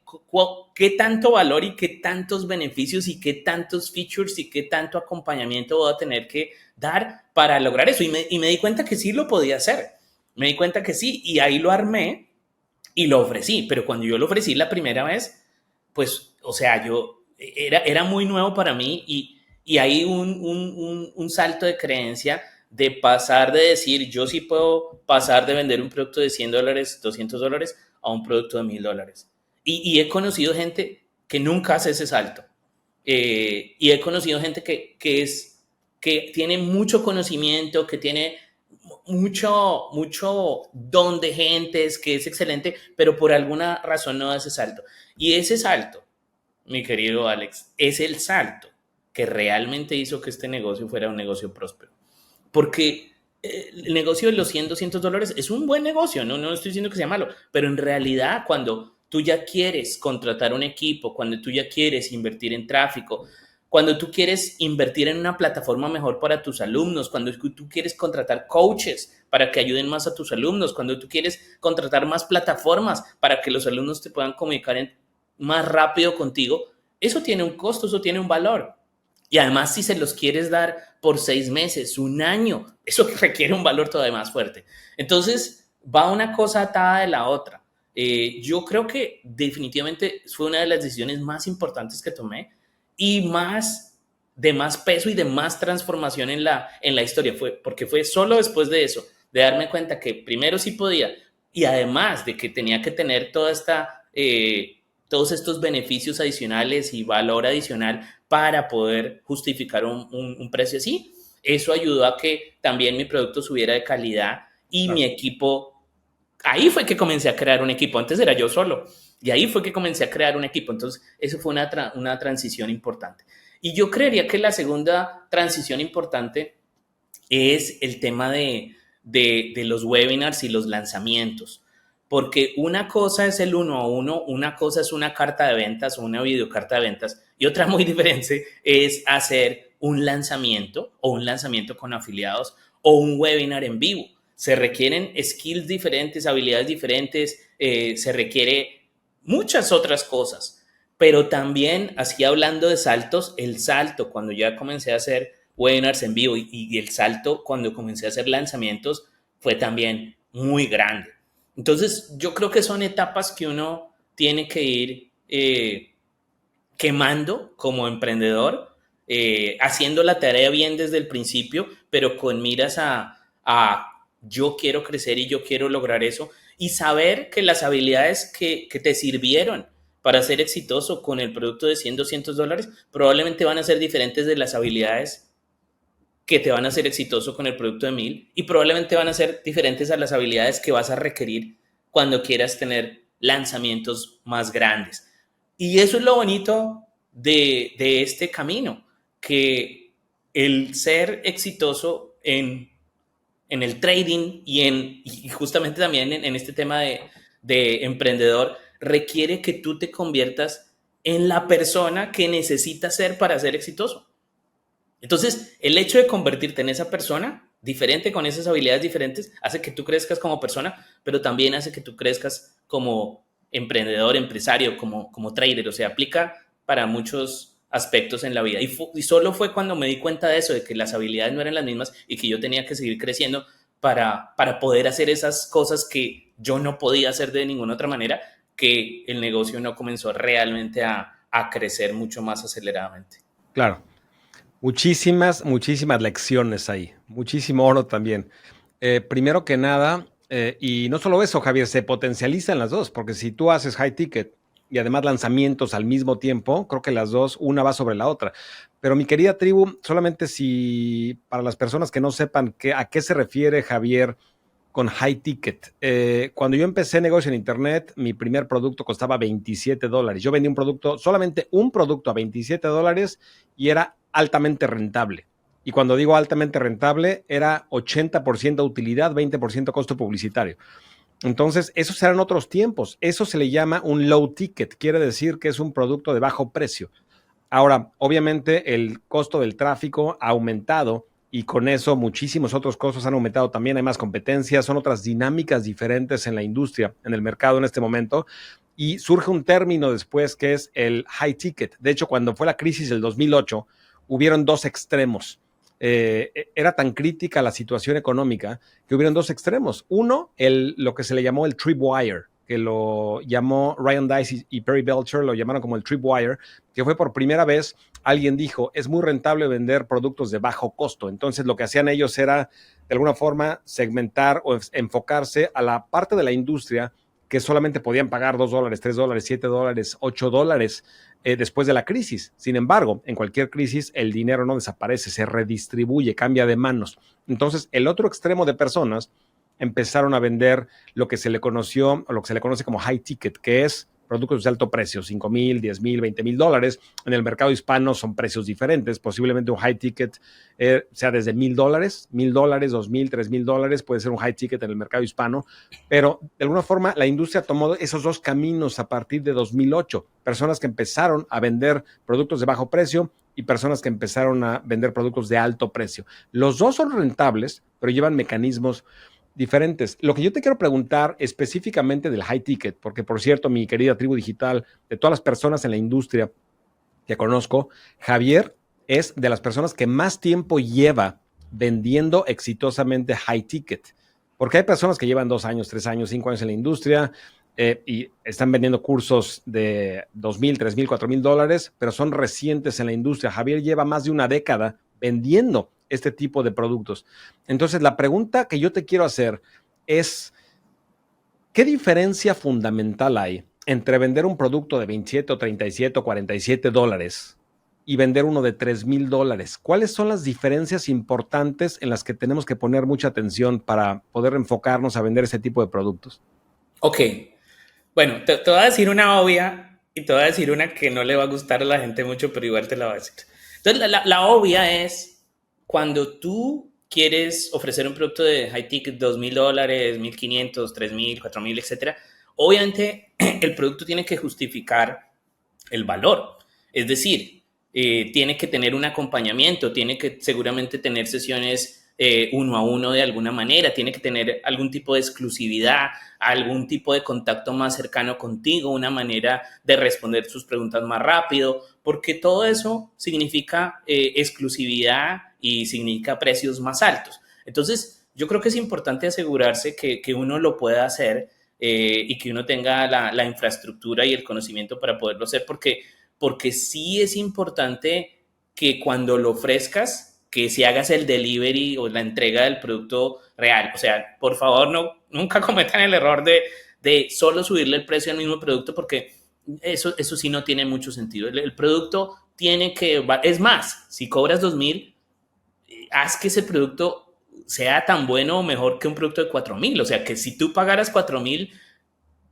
tanto valor y qué tantos beneficios y qué tantos features y qué tanto acompañamiento voy a tener que dar para lograr eso. Y me di cuenta que sí lo podía hacer. Me di cuenta que sí y ahí lo armé y lo ofrecí. Pero cuando yo lo ofrecí la primera vez, pues, o sea, era muy nuevo para mí y hay un salto de creencia de pasar de decir, yo sí puedo pasar de vender un producto de $100, $200 a un producto de $1,000. Y he conocido gente que nunca hace ese salto. Y he conocido gente que tiene mucho conocimiento, que tiene mucho don de gentes, que es excelente, pero por alguna razón no da ese salto. Y ese salto, mi querido Alex, es el salto que realmente hizo que este negocio fuera un negocio próspero. Porque el negocio de los $100, $200 es un buen negocio, no estoy diciendo que sea malo, pero en realidad cuando tú ya quieres contratar un equipo, cuando tú ya quieres invertir en tráfico, cuando tú quieres invertir en una plataforma mejor para tus alumnos, cuando tú quieres contratar coaches para que ayuden más a tus alumnos, cuando tú quieres contratar más plataformas para que los alumnos te puedan comunicar más rápido contigo, eso tiene un costo, eso tiene un valor. Y además, si se los quieres dar por 6 meses, un año, eso requiere un valor todavía más fuerte. Entonces, va una cosa atada de la otra. Yo creo que definitivamente fue una de las decisiones más importantes que tomé y de más peso y de más transformación en la historia. Porque fue solo después de eso, de darme cuenta que primero sí podía y además de que tenía que tener todos estos beneficios adicionales y valor adicional para poder justificar un precio así. Eso ayudó a que también mi producto subiera de calidad y mi equipo. Ahí fue que comencé a crear un equipo. Antes era yo solo. Y ahí fue que comencé a crear un equipo. Entonces, eso fue una transición importante. Y yo creería que la segunda transición importante es el tema de los webinars y los lanzamientos. Porque una cosa es el 1-a-1, una cosa es una carta de ventas o una videocarta de ventas y otra muy diferente es hacer un lanzamiento o un lanzamiento con afiliados o un webinar en vivo. Se requieren skills diferentes, habilidades diferentes, se requiere muchas otras cosas. Pero también, así hablando de saltos, el salto cuando ya comencé a hacer webinars en vivo y el salto cuando comencé a hacer lanzamientos fue también muy grande. Entonces, yo creo que son etapas que uno tiene que ir quemando como emprendedor, haciendo la tarea bien desde el principio, pero con miras a yo quiero crecer y yo quiero lograr eso, y saber que las habilidades que te sirvieron para ser exitoso con el producto de 100, $200 probablemente van a ser diferentes de las habilidades que te van a hacer exitoso con el producto de 1000 y probablemente van a ser diferentes a las habilidades que vas a requerir cuando quieras tener lanzamientos más grandes. Y eso es lo bonito de este camino, que el ser exitoso en el trading y justamente también en este tema de emprendedor requiere que tú te conviertas en la persona que necesitas ser para ser exitoso. Entonces, el hecho de convertirte en esa persona diferente, con esas habilidades diferentes, hace que tú crezcas como persona, pero también hace que tú crezcas como emprendedor, empresario, como trader. O sea, aplica para muchos aspectos en la vida. Y solo fue cuando me di cuenta de eso, de que las habilidades no eran las mismas y que yo tenía que seguir creciendo para poder hacer esas cosas que yo no podía hacer de ninguna otra manera, que el negocio no comenzó realmente a crecer mucho más aceleradamente. Claro. Muchísimas, muchísimas lecciones ahí. Muchísimo oro también. Primero que nada, y no solo eso, Javier, se potencializan las dos, porque si tú haces high ticket y además lanzamientos al mismo tiempo, creo que las dos, una va sobre la otra. Pero mi querida tribu, solamente si para las personas que no sepan a qué se refiere Javier con high ticket. Cuando yo empecé negocio en internet, mi primer producto costaba $27. Yo vendí solamente un producto a $27 y era altamente rentable. Y cuando digo altamente rentable, era 80% utilidad, 20% costo publicitario. Entonces, esos eran otros tiempos. Eso se le llama un low ticket. Quiere decir que es un producto de bajo precio. Ahora, obviamente, el costo del tráfico ha aumentado y con eso muchísimos otros costos han aumentado también. Hay más competencia, son otras dinámicas diferentes en la industria, en el mercado en este momento. Y surge un término después que es el high ticket. De hecho, cuando fue la crisis del 2008, hubieron dos extremos. Era tan crítica la situación económica que hubieron dos extremos. Uno, lo que se le llamó el tripwire, que lo llamó Ryan Deiss y Perry Belcher, lo llamaron como el tripwire, que fue por primera vez, alguien dijo, es muy rentable vender productos de bajo costo. Entonces lo que hacían ellos era, de alguna forma, segmentar o enfocarse a la parte de la industria que solamente podían pagar $2, $3, $7, $8 después de la crisis. Sin embargo, en cualquier crisis el dinero no desaparece, se redistribuye, cambia de manos. Entonces, el otro extremo de personas empezaron a vender lo que se le conoció o lo que se le conoce como high ticket, que es productos de alto precio, $5,000, $10,000, $20,000. En el mercado hispano son precios diferentes. Posiblemente un high ticket sea desde $1,000, $1,000, $2,000, $3,000. Puede ser un high ticket en el mercado hispano. Pero de alguna forma la industria tomó esos dos caminos a partir de 2008. Personas que empezaron a vender productos de bajo precio y personas que empezaron a vender productos de alto precio. Los dos son rentables, pero llevan mecanismos diferentes. Lo que yo te quiero preguntar específicamente del high ticket, porque por cierto, mi querida tribu digital, de todas las personas en la industria que conozco, Javier es de las personas que más tiempo lleva vendiendo exitosamente high ticket. Porque hay personas que llevan 2 años, 3 años, 5 años en la industria y están vendiendo cursos de 2,000, 3,000, 4,000 dólares, pero son recientes en la industria. Javier lleva más de una década vendiendo este tipo de productos. Entonces, la pregunta que yo te quiero hacer es, ¿qué diferencia fundamental hay entre vender un producto de 27 o 37 o 47 dólares y vender uno de 3,000 dólares? ¿Cuáles son las diferencias importantes en las que tenemos que poner mucha atención para poder enfocarnos a vender ese tipo de productos? Ok, bueno, te voy a decir una obvia y te voy a decir una que no le va a gustar a la gente mucho, pero igual te la voy a decir. Entonces, la obvia es cuando tú quieres ofrecer un producto de high ticket, 2,000 dólares, 1,500, 3,000, 4,000, etcétera. Obviamente, el producto tiene que justificar el valor. Es decir, tiene que tener un acompañamiento, tiene que seguramente tener sesiones uno a uno de alguna manera, tiene que tener algún tipo de exclusividad, algún tipo de contacto más cercano contigo, una manera de responder sus preguntas más rápido, porque todo eso significa exclusividad y significa precios más altos. Entonces, yo creo que es importante asegurarse que uno lo pueda hacer y que uno tenga la infraestructura y el conocimiento para poderlo hacer, porque sí es importante que cuando lo ofrezcas, que si hagas el delivery o la entrega del producto real. O sea, por favor, nunca cometan el error de solo subirle el precio al mismo producto, porque eso sí no tiene mucho sentido. El producto tiene que, es más, si cobras 2,000, haz que ese producto sea tan bueno o mejor que un producto de 4,000. O sea, que si tú pagaras 4,000,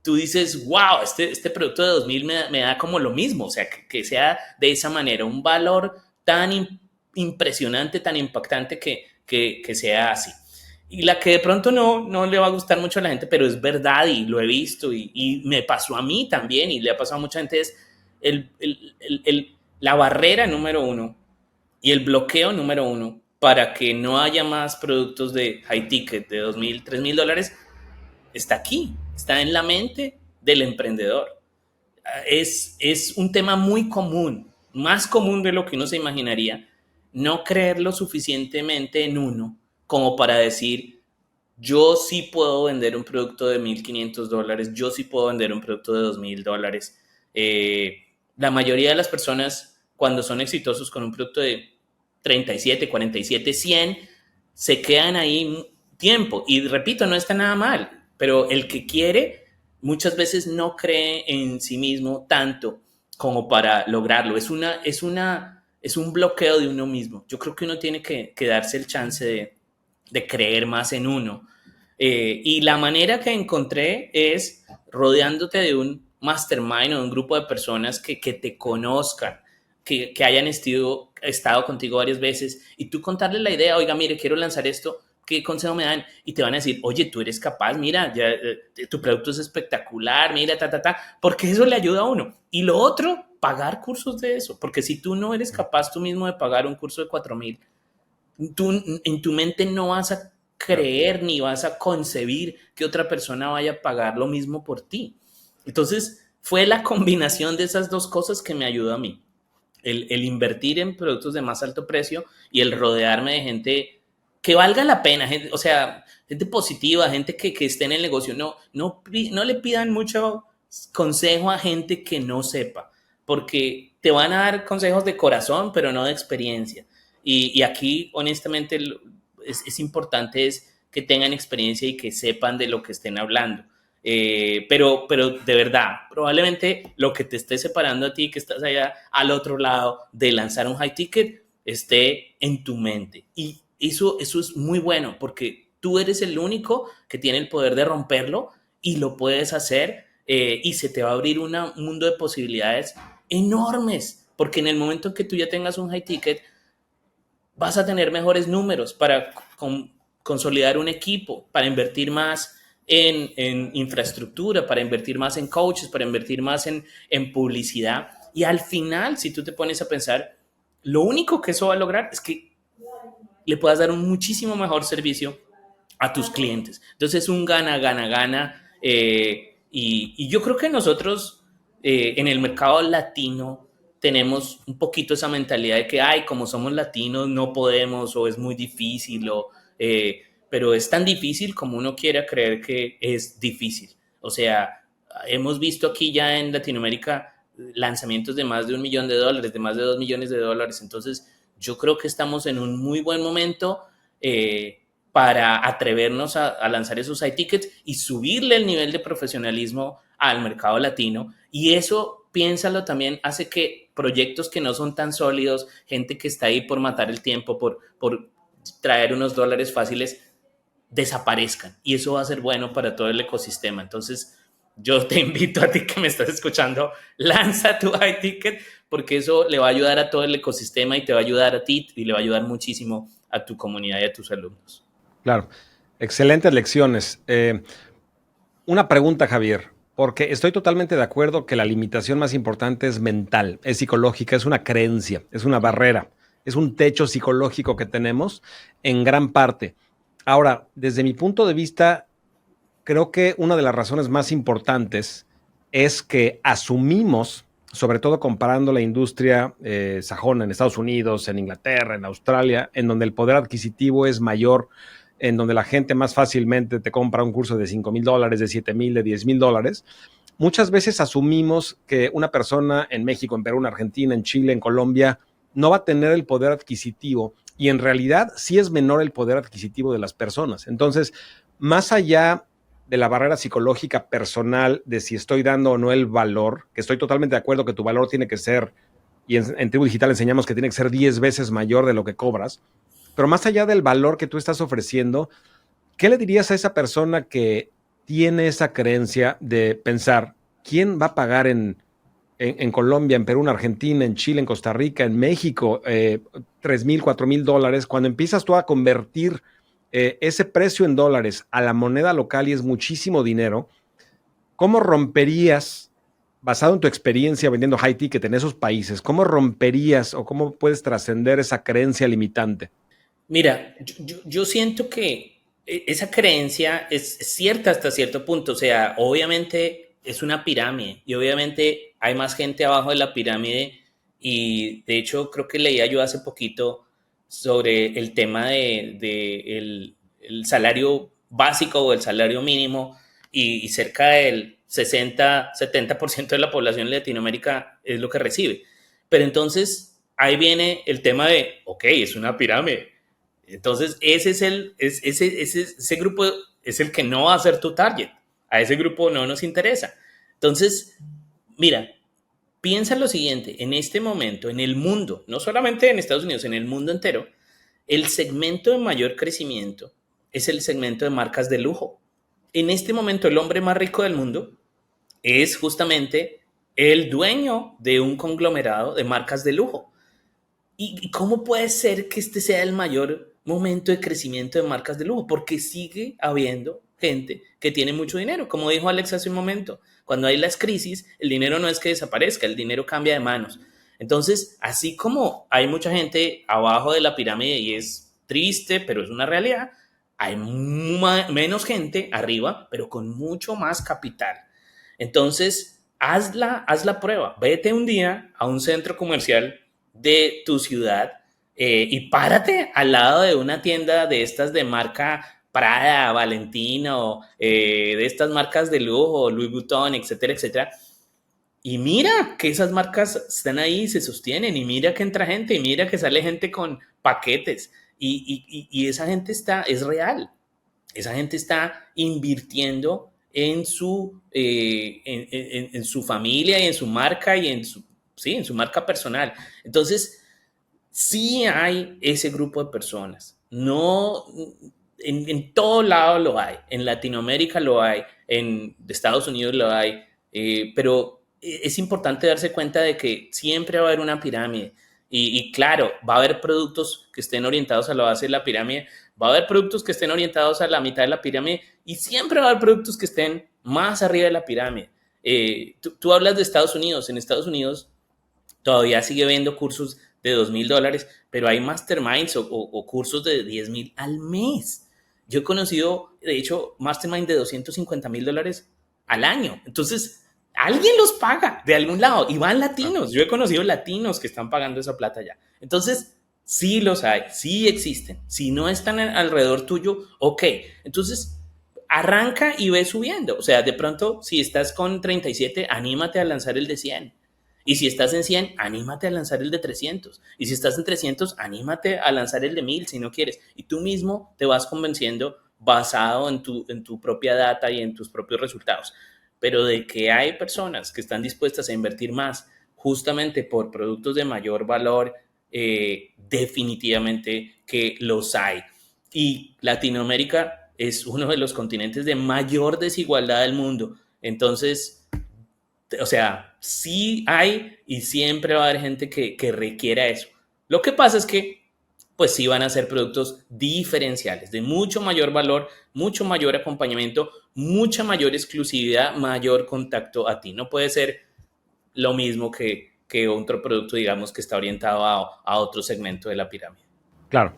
tú dices, wow, este producto de 2,000 me da como lo mismo. O sea, que sea de esa manera, un valor tan impresionante, tan impactante que sea así. Y la que de pronto no le va a gustar mucho a la gente, pero es verdad y lo he visto y me pasó a mí también y le ha pasado a mucha gente, es la barrera número uno y el bloqueo número uno para que no haya más productos de high ticket de 2,000, 3,000 dólares, está aquí, está en la mente del emprendedor. Es un tema muy común, más común de lo que uno se imaginaría, no creer lo suficientemente en uno como para decir, yo sí puedo vender un producto de 1,500 dólares, yo sí puedo vender un producto de 2,000 dólares. La mayoría de las personas, cuando son exitosos con un producto de 37, 47, 100, se quedan ahí tiempo. Y repito, no está nada mal, pero el que quiere muchas veces no cree en sí mismo tanto como para lograrlo. Es un bloqueo de uno mismo. Yo creo que uno tiene que darse el chance de creer más en uno. Y la manera que encontré es rodeándote de un mastermind o de un grupo de personas que te conozcan, que hayan estado contigo varias veces y tú contarles la idea, oiga, mire, quiero lanzar esto, ¿qué consejo me dan? Y te van a decir, oye, tú eres capaz, mira, ya, tu producto es espectacular, mira, porque eso le ayuda a uno. Y lo otro, pagar cursos de eso, porque si tú no eres capaz tú mismo de pagar un curso de 4,000, tú en tu mente no vas a creer ni vas a concebir que otra persona vaya a pagar lo mismo por ti. Entonces, fue la combinación de esas dos cosas que me ayudó a mí. El invertir en productos de más alto precio y el rodearme de gente que valga la pena, gente, o sea, gente positiva, gente que esté en el negocio. No le pidan mucho consejo a gente que no sepa, porque te van a dar consejos de corazón, pero no de experiencia. Y aquí, honestamente, es importante es que tengan experiencia y que sepan de lo que estén hablando. Pero de verdad, probablemente lo que te esté separando a ti, que estás allá al otro lado de lanzar un high ticket, esté en tu mente. Y eso es muy bueno porque tú eres el único que tiene el poder de romperlo y lo puedes hacer y se te va a abrir un mundo de posibilidades enormes. Porque en el momento en que tú ya tengas un high ticket, vas a tener mejores números para consolidar un equipo, para invertir más en infraestructura, para invertir más en coaches, para invertir más en publicidad. Y al final, si tú te pones a pensar, Lo único que eso va a lograr es que le puedas dar un muchísimo mejor servicio a tus clientes. Entonces es un gana, gana, gana. Y yo creo que nosotros en el mercado latino tenemos un poquito esa mentalidad de que, ay, como somos latinos no podemos o es muy difícil, pero es tan difícil como uno quiera creer que es difícil. O sea, hemos visto aquí ya en Latinoamérica lanzamientos de más de $1 millón, de más de $2 millones. Entonces, yo creo que estamos en un muy buen momento para atrevernos a lanzar esos iTickets y subirle el nivel de profesionalismo al mercado latino. Y eso, piénsalo también, hace que proyectos que no son tan sólidos, gente que está ahí por matar el tiempo, por traer unos dólares fáciles, desaparezcan. Y eso va a ser bueno para todo el ecosistema. Entonces, yo te invito a ti que me estás escuchando, lanza tu iTicket porque eso le va a ayudar a todo el ecosistema y te va a ayudar a ti y le va a ayudar muchísimo a tu comunidad y a tus alumnos. Claro, excelentes lecciones. Una pregunta, Javier, porque estoy totalmente de acuerdo que la limitación más importante es mental, es psicológica, es una creencia, es una barrera, es un techo psicológico que tenemos en gran parte. Ahora, desde mi punto de vista, creo que una de las razones más importantes es que asumimos, sobre todo comparando la industria sajona en Estados Unidos, en Inglaterra, en Australia, en donde el poder adquisitivo es mayor, en donde la gente más fácilmente te compra un curso de $5,000, de 7,000, de $10,000. Muchas veces asumimos que una persona en México, en Perú, en Argentina, en Chile, en Colombia, no va a tener el poder adquisitivo y en realidad sí es menor el poder adquisitivo de las personas. Entonces, más allá de la barrera psicológica personal de si estoy dando o no el valor, que estoy totalmente de acuerdo que tu valor tiene que ser, y en Tribu Digital enseñamos que tiene que ser 10 veces mayor de lo que cobras, pero más allá del valor que tú estás ofreciendo, ¿qué le dirías a esa persona que tiene esa creencia de pensar, ¿quién va a pagar en Colombia, en Perú, en Argentina, en Chile, en Costa Rica, en México, $3,000, $4,000, cuando empiezas tú a convertir ese precio en dólares a la moneda local y es muchísimo dinero? ¿Cómo romperías, basado en tu experiencia vendiendo high ticket en esos países, cómo romperías o cómo puedes trascender esa creencia limitante? Mira, yo siento que esa creencia es cierta hasta cierto punto. O sea, obviamente es una pirámide y obviamente hay más gente abajo de la pirámide y de hecho creo que leía yo hace poquito sobre el tema de el salario básico o el salario mínimo y cerca del 60-70% de la población de Latinoamérica es lo que recibe. Pero entonces ahí viene el tema de, ok, es una pirámide. Entonces, ese grupo es el que no va a ser tu target. A ese grupo no nos interesa. Entonces, mira, piensa lo siguiente, en este momento, en el mundo, no solamente en Estados Unidos, en el mundo entero, el segmento de mayor crecimiento es el segmento de marcas de lujo. En este momento, el hombre más rico del mundo es justamente el dueño de un conglomerado de marcas de lujo. ¿Y cómo puede ser que este sea el mayor momento de crecimiento de marcas de lujo? Porque sigue habiendo gente que tiene mucho dinero. Como dijo Alex hace un momento, cuando hay las crisis, el dinero no es que desaparezca, el dinero cambia de manos. Entonces, así como hay mucha gente abajo de la pirámide y es triste, pero es una realidad, hay menos gente arriba, pero con mucho más capital. Entonces, haz la prueba. Vete un día a un centro comercial de tu ciudad y párate al lado de una tienda de estas de marca Prada, Valentino, de estas marcas de lujo, Louis Vuitton, etcétera, etcétera. Y mira que esas marcas están ahí y se sostienen, y mira que entra gente, y mira que sale gente con paquetes, y esa gente es real. Esa gente está invirtiendo en en su familia y en su marca y sí, en su marca personal. Entonces, sí hay ese grupo de personas. No, en todo lado lo hay. En Latinoamérica lo hay, en Estados Unidos lo hay, pero es importante darse cuenta de que siempre va a haber una pirámide. Y claro, va a haber productos que estén orientados a la base de la pirámide, va a haber productos que estén orientados a la mitad de la pirámide y siempre va a haber productos que estén más arriba de la pirámide. Tú hablas de Estados Unidos. En Estados Unidos todavía sigue viendo cursos de $2,000, pero hay masterminds o cursos de $10,000 al mes. Yo he conocido, de hecho, mastermind de $250,000 al año. Entonces, alguien los paga de algún lado y van latinos. Yo he conocido latinos que están pagando esa plata ya. Entonces, sí los hay, sí existen. Si no están alrededor tuyo, ok. Entonces, arranca y ve subiendo. O sea, de pronto, si estás con 37, anímate a lanzar el de 100. Y si estás en 100, anímate a lanzar el de 300. Y si estás en 300, anímate a lanzar el de 1000 si no quieres. Y tú mismo te vas convenciendo basado en tu propia data y en tus propios resultados. Pero de que hay personas que están dispuestas a invertir más justamente por productos de mayor valor, definitivamente que los hay. Y Latinoamérica es uno de los continentes de mayor desigualdad del mundo. Entonces, o sea, sí hay y siempre va a haber gente que requiera eso. Lo que pasa es que, pues sí van a ser productos diferenciales, de mucho mayor valor, mucho mayor acompañamiento, mucha mayor exclusividad, mayor contacto a ti. No puede ser lo mismo que otro producto, digamos, que está orientado a otro segmento de la pirámide. Claro.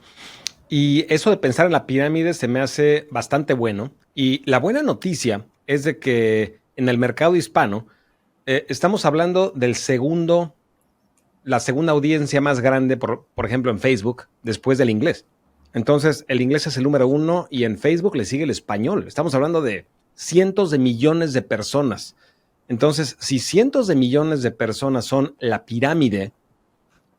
Y eso de pensar en la pirámide se me hace bastante bueno. Y la buena noticia es de que en el mercado hispano estamos hablando del la segunda audiencia más grande, por ejemplo, en Facebook, después del inglés. Entonces, el inglés es el número 1 y en Facebook le sigue el español. Estamos hablando de cientos de millones de personas. Entonces, si cientos de millones de personas son la pirámide,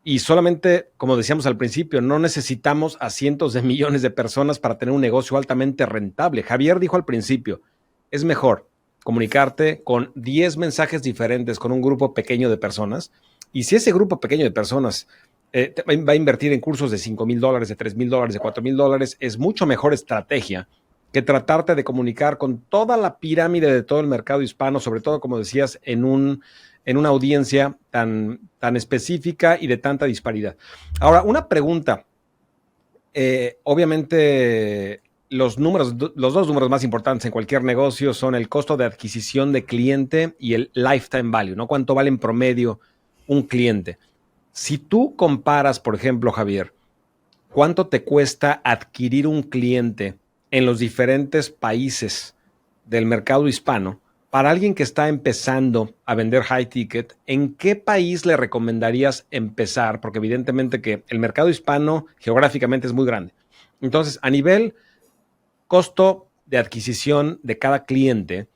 y solamente, como decíamos al principio, no necesitamos a cientos de millones de personas para tener un negocio altamente rentable. Javier dijo al principio, es mejor comunicarte con 10 mensajes diferentes con un grupo pequeño de personas. Y si ese grupo pequeño de personas va a invertir en cursos de $5,000, de $3,000, de $4,000, es mucho mejor estrategia que tratarte de comunicar con toda la pirámide de todo el mercado hispano, sobre todo, como decías, en una audiencia tan específica y de tanta disparidad. Ahora, una pregunta. Obviamente, los dos números más importantes en cualquier negocio son el costo de adquisición de cliente y el lifetime value, ¿no? ¿Cuánto vale en promedio un cliente? Si tú comparas, por ejemplo, Javier, cuánto te cuesta adquirir un cliente en los diferentes países del mercado hispano, para alguien que está empezando a vender high ticket, ¿en qué país le recomendarías empezar? Porque evidentemente que el mercado hispano geográficamente es muy grande. Entonces, a nivel costo de adquisición de cada cliente,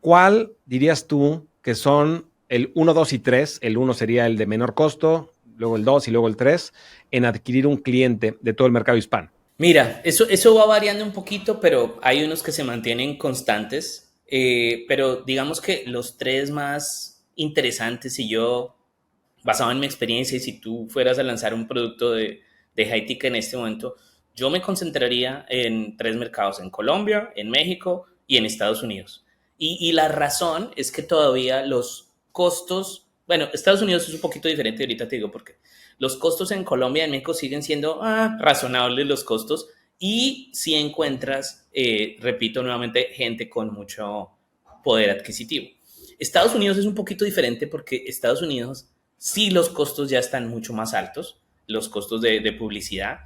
¿cuál dirías tú que son el 1, 2 y 3? El 1 sería el de menor costo, luego el 2 y luego el 3, en adquirir un cliente de todo el mercado hispano. Mira, eso va variando un poquito, pero hay unos que se mantienen constantes. Pero digamos que los tres más interesantes, si yo, basado en mi experiencia, y si tú fueras a lanzar un producto de high ticket en este momento, yo me concentraría en tres mercados: en Colombia, en México y en Estados Unidos. Y la razón es que todavía los costos, bueno, Estados Unidos es un poquito diferente, ahorita te digo por qué. Los costos en Colombia y en México siguen siendo razonables los costos, y si encuentras, repito nuevamente, gente con mucho poder adquisitivo. Estados Unidos es un poquito diferente porque Estados Unidos sí los costos ya están mucho más altos, los costos de publicidad,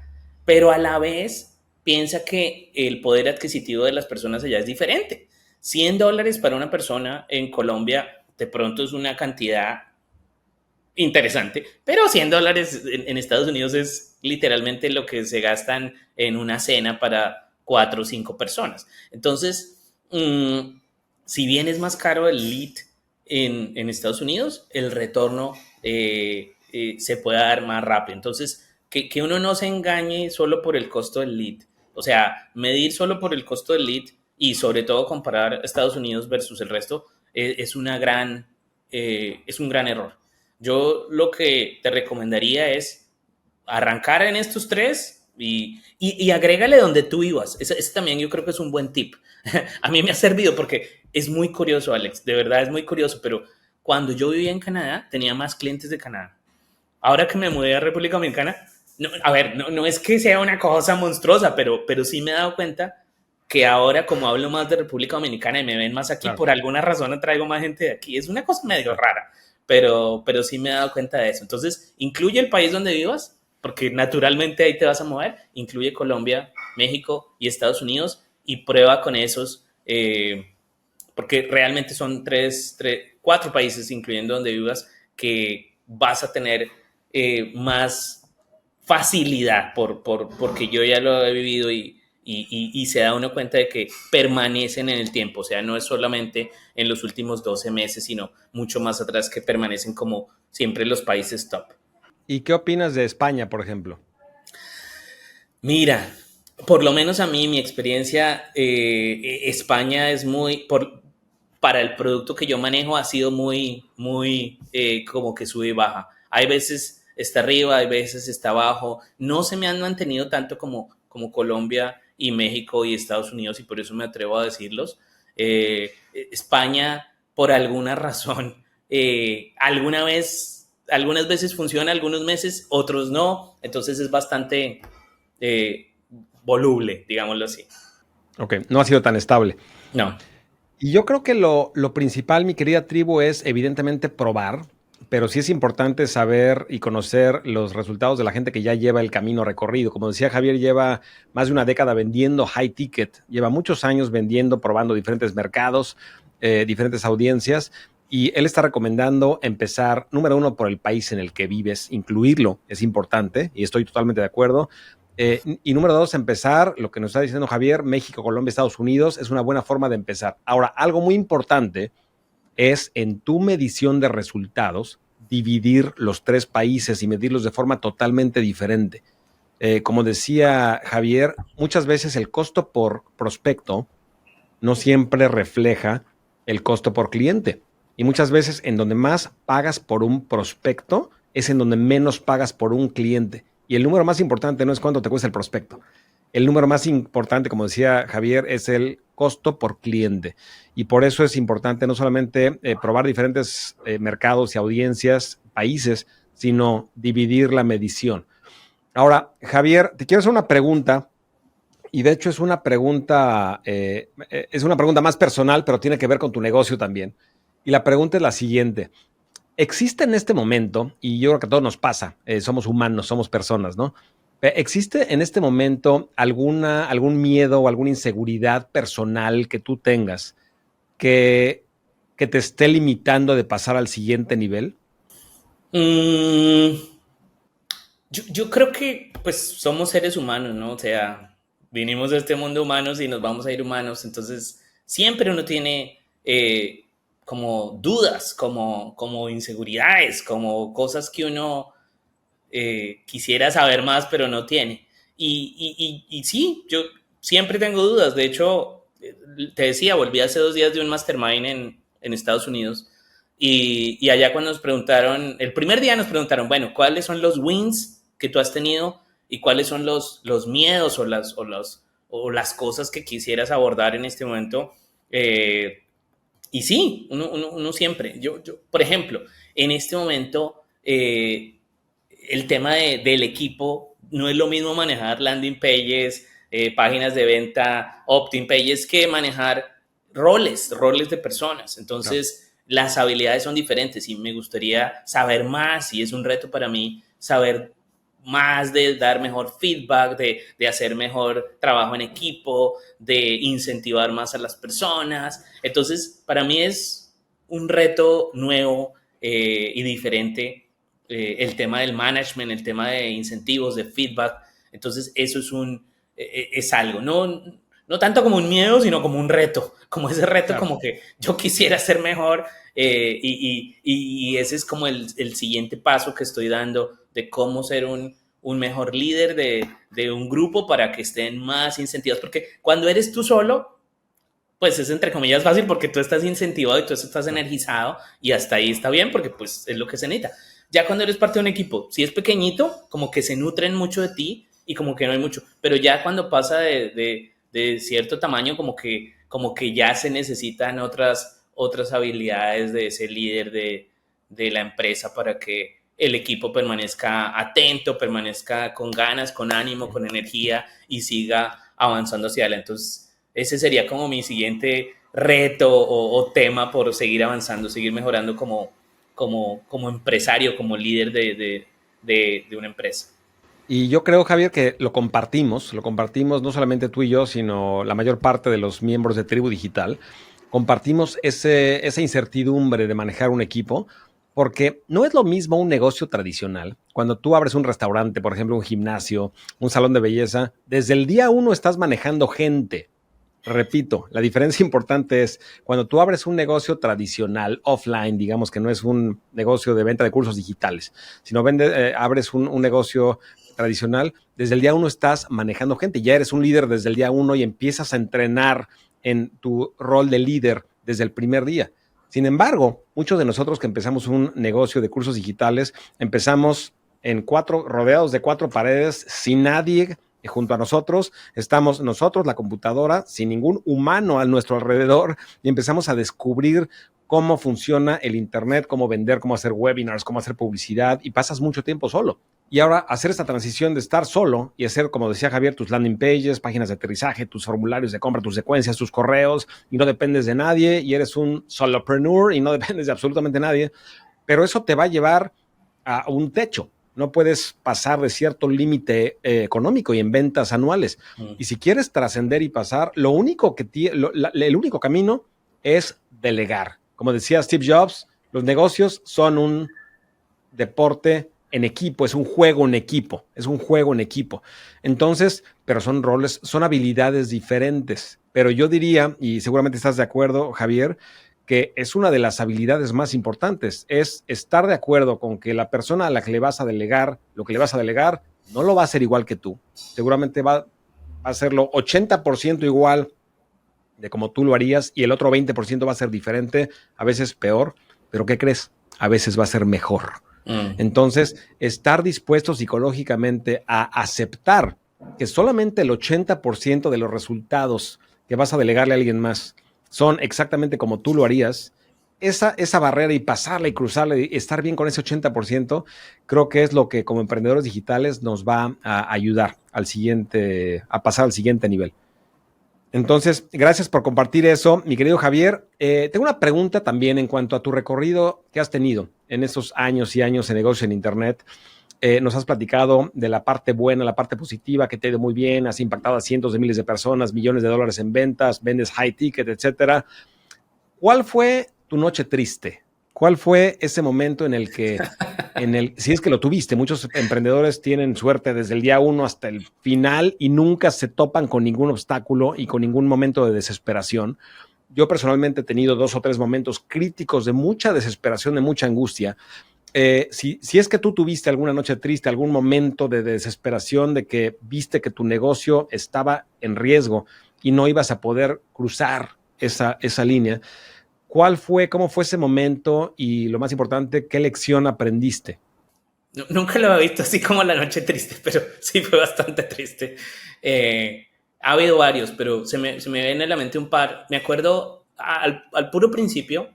pero a la vez piensa que el poder adquisitivo de las personas allá es diferente. $100 para una persona en Colombia de pronto es una cantidad interesante, pero $100 en Estados Unidos es literalmente lo que se gastan en una cena para 4 o 5 personas. Entonces, si bien es más caro el lead en Estados Unidos, el retorno se puede dar más rápido. Entonces, que uno no se engañe solo por el costo del lead. O sea, medir solo por el costo del lead y sobre todo comparar Estados Unidos versus el resto es un gran error. Yo lo que te recomendaría es arrancar en estos tres y agrégale donde tú vivas. Ese también yo creo que es un buen tip. A mí me ha servido porque es muy curioso, Alex, de verdad es muy curioso, pero cuando yo vivía en Canadá tenía más clientes de Canadá. Ahora que me mudé a República Dominicana, no, a ver, no es que sea una cosa monstruosa, pero sí me he dado cuenta que ahora, como hablo más de República Dominicana y me ven más aquí, Claro. por alguna razón atraigo más gente de aquí. Es una cosa medio rara, pero sí me he dado cuenta de eso. Entonces, incluye el país donde vivas, porque naturalmente ahí te vas a mover, incluye Colombia, México y Estados Unidos y prueba con esos, porque realmente son cuatro países, incluyendo donde vivas, que vas a tener más facilidad porque yo ya lo he vivido y se da uno cuenta de que permanecen en el tiempo, o sea, no es solamente en los últimos 12 meses, sino mucho más atrás que permanecen como siempre los países top. ¿Y qué opinas de España, por ejemplo? Mira, por lo menos a mí, mi experiencia, España es para el producto que yo manejo ha sido muy como que sube y baja. Hay veces está arriba, hay veces está abajo. No se me han mantenido tanto como Colombia y México y Estados Unidos y por eso me atrevo a decirlos. España, por alguna razón, algunas veces funciona, algunos meses, otros no. Entonces es bastante eh, voluble, digámoslo así. Ok, no ha sido tan estable. No. Y yo creo que lo principal, mi querida tribu, es evidentemente probar, pero sí es importante saber y conocer los resultados de la gente que ya lleva el camino recorrido. Como decía Javier, lleva más de una década vendiendo high ticket, lleva muchos años vendiendo, probando diferentes mercados, diferentes audiencias, y él está recomendando empezar, número uno, por el país en el que vives, incluirlo es importante, y estoy totalmente de acuerdo. Y número dos, empezar, lo que nos está diciendo Javier, México, Colombia, Estados Unidos, es una buena forma de empezar. Ahora, algo muy importante es en tu medición de resultados, dividir los tres países y medirlos de forma totalmente diferente. Como decía Javier, muchas veces el costo por prospecto no siempre refleja el costo por cliente. Y muchas veces en donde más pagas por un prospecto es en donde menos pagas por un cliente. Y el número más importante no es cuánto te cuesta el prospecto. El número más importante, como decía Javier, es el costo por cliente. Y por eso es importante no solamente probar diferentes mercados y audiencias, países, sino dividir la medición. Ahora, Javier, te quiero hacer una pregunta, y de hecho es una pregunta más personal, pero tiene que ver con tu negocio también. Y la pregunta es la siguiente. ¿Existe en este momento, y yo creo que a todos nos pasa, somos humanos, somos personas, ¿no? ¿Existe en este momento algún miedo o alguna inseguridad personal que tú tengas que, que te esté limitando de pasar al siguiente nivel? Mm, yo creo que pues somos seres humanos, ¿no? O sea, vinimos a este mundo humanos y nos vamos a ir humanos, entonces siempre uno tiene como dudas, como inseguridades, como cosas que uno quisiera saber más pero no tiene. Y sí, yo siempre tengo dudas, de hecho, te decía, volví hace 2 días de un mastermind en Estados Unidos y allá cuando nos preguntaron, el primer día nos preguntaron, bueno, ¿cuáles son los wins que tú has tenido y cuáles son los miedos o las cosas que quisieras abordar en este momento? Y sí, uno siempre, por ejemplo, en este momento, el tema del equipo no es lo mismo manejar landing pages, páginas de venta, opt-in pages, que manejar roles de personas. Entonces, las habilidades son diferentes y me gustaría saber más y es un reto para mí saber más de dar mejor feedback, de hacer mejor trabajo en equipo, de incentivar más a las personas. Entonces, para mí es un reto nuevo y diferente el tema del management, el tema de incentivos, de feedback. Entonces, eso es algo, no tanto como un miedo, sino como un reto, como ese reto, claro, como que yo quisiera ser mejor y ese es como el siguiente paso que estoy dando de cómo ser un mejor líder de un grupo para que estén más incentivados, porque cuando eres tú solo, pues es entre comillas fácil porque tú estás incentivado y tú estás energizado y hasta ahí está bien porque pues es lo que se necesita. Ya cuando eres parte de un equipo, si es pequeñito, como que se nutren mucho de ti y como que no hay mucho, pero ya cuando pasa de cierto tamaño, como que ya se necesitan otras habilidades de ese líder de la empresa para que el equipo permanezca atento, permanezca con ganas, con ánimo, con energía y siga avanzando hacia adelante. Entonces, ese sería como mi siguiente reto o tema por seguir avanzando, seguir mejorando como empresario, como líder de una empresa. Y yo creo, Javier, que lo compartimos no solamente tú y yo, sino la mayor parte de los miembros de Tribu Digital. Compartimos esa incertidumbre de manejar un equipo, porque no es lo mismo un negocio tradicional. Cuando tú abres un restaurante, por ejemplo, un gimnasio, un salón de belleza, desde el día uno estás manejando gente. Repito, la diferencia importante es cuando tú abres un negocio tradicional, offline, digamos que no es un negocio de venta de cursos digitales, sino abres un negocio tradicional, desde el día uno estás manejando gente, ya eres un líder desde el día uno y empiezas a entrenar en tu rol de líder desde el primer día. Sin embargo, muchos de nosotros que empezamos un negocio de cursos digitales, empezamos rodeados de cuatro paredes, sin nadie junto a nosotros, estamos nosotros, la computadora, sin ningún humano a nuestro alrededor, y empezamos a descubrir cómo funciona el Internet, cómo vender, cómo hacer webinars, cómo hacer publicidad, y pasas mucho tiempo solo. Y ahora hacer esta transición de estar solo y hacer, como decía Javier, tus landing pages, páginas de aterrizaje, tus formularios de compra, tus secuencias, tus correos, y no dependes de nadie, y eres un solopreneur y no dependes de absolutamente nadie, pero eso te va a llevar a un techo. No puedes pasar de cierto límite económico y en ventas anuales. Y si quieres trascender y pasar, el único camino es delegar. Como decía Steve Jobs, los negocios son un deporte en equipo, es un juego en equipo, Entonces, pero son roles, son habilidades diferentes. Pero yo diría, y seguramente estás de acuerdo, Javier, que es una de las habilidades más importantes, es estar de acuerdo con que la persona a la que le vas a delegar, lo que le vas a delegar, no lo va a hacer igual que tú. Seguramente va a hacerlo 80% igual de como tú lo harías y el otro 20% va a ser diferente, a veces peor, pero ¿qué crees? A veces va a ser mejor. Entonces, estar dispuesto psicológicamente a aceptar que solamente el 80% de los resultados que vas a delegarle a alguien más son exactamente como tú lo harías, esa barrera y pasarla y cruzarla y estar bien con ese 80%, creo que es lo que como emprendedores digitales nos va a ayudar a pasar al siguiente nivel. Entonces, gracias por compartir eso, mi querido Javier. Tengo una pregunta también en cuanto a tu recorrido que has tenido en esos años y años de negocio en Internet. Nos has platicado de la parte buena, la parte positiva, que te ha ido muy bien, has impactado a cientos de miles de personas, millones de dólares en ventas, vendes high ticket, etcétera. ¿Cuál fue tu noche triste? ¿Cuál fue ese momento si es que lo tuviste? Muchos emprendedores tienen suerte desde el día uno hasta el final y nunca se topan con ningún obstáculo y con ningún momento de desesperación. Yo personalmente he tenido 2 o 3 momentos críticos de mucha desesperación, de mucha angustia. Si es que tú tuviste alguna noche triste, algún momento de desesperación de que viste que tu negocio estaba en riesgo y no ibas a poder cruzar esa línea, ¿cómo fue ese momento y lo más importante, qué lección aprendiste? Nunca lo he visto así como la noche triste, pero sí fue bastante triste. Ha habido varios, pero se me viene a la mente un par. Me acuerdo al puro principio,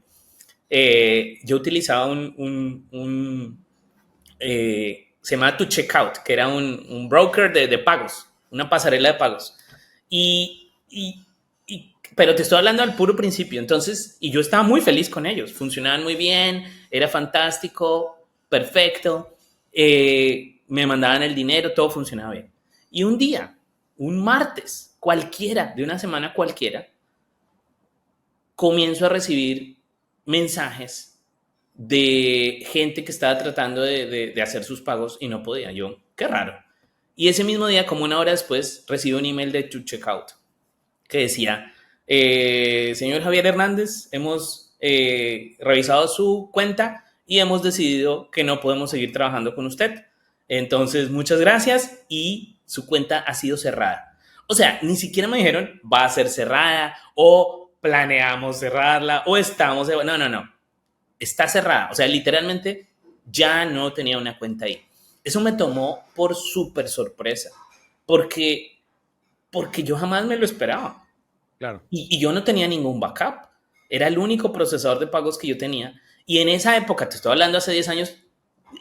yo utilizaba se llama To Checkout, que era un broker de pagos, una pasarela de pagos. Pero te estoy hablando al puro principio, entonces, y yo estaba muy feliz con ellos, funcionaban muy bien, era fantástico, perfecto, me mandaban el dinero, todo funcionaba bien. Y un día, un martes cualquiera, de una semana cualquiera, comienzo a recibir mensajes de gente que estaba tratando de hacer sus pagos y no podía. Yo, qué raro. Y ese mismo día, como una hora después, recibo un email de To Checkout que decía, señor Javier Hernández, hemos revisado su cuenta y hemos decidido que no podemos seguir trabajando con usted. Entonces, muchas gracias y su cuenta ha sido cerrada. O sea, ni siquiera me dijeron va a ser cerrada o planeamos cerrarla o estamos... No. Está cerrada. O sea, literalmente ya no tenía una cuenta ahí. Eso me tomó por súper sorpresa porque yo jamás me lo esperaba. Claro. Y yo no tenía ningún backup. Era el único procesador de pagos que yo tenía. Y en esa época, te estoy hablando hace 10 años,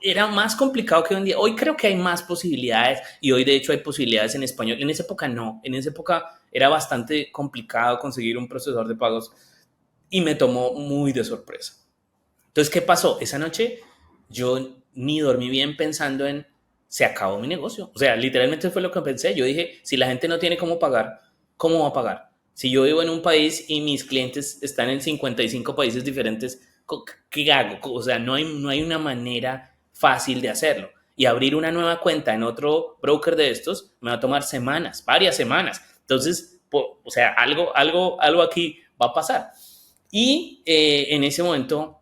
era más complicado que hoy en día. Hoy creo que hay más posibilidades y hoy de hecho hay posibilidades en español. En esa época no. En esa época era bastante complicado conseguir un procesador de pagos y me tomó muy de sorpresa. Entonces, ¿qué pasó? Esa noche yo ni dormí bien pensando en, se acabó mi negocio. O sea, literalmente fue lo que pensé. Yo dije, si la gente no tiene cómo pagar, ¿cómo va a pagar? Si yo vivo en un país y mis clientes están en 55 países diferentes, ¿qué hago? O sea, no hay una manera fácil de hacerlo. Y abrir una nueva cuenta en otro broker de estos me va a tomar semanas, varias semanas. Entonces, o sea, algo aquí va a pasar. Y en ese momento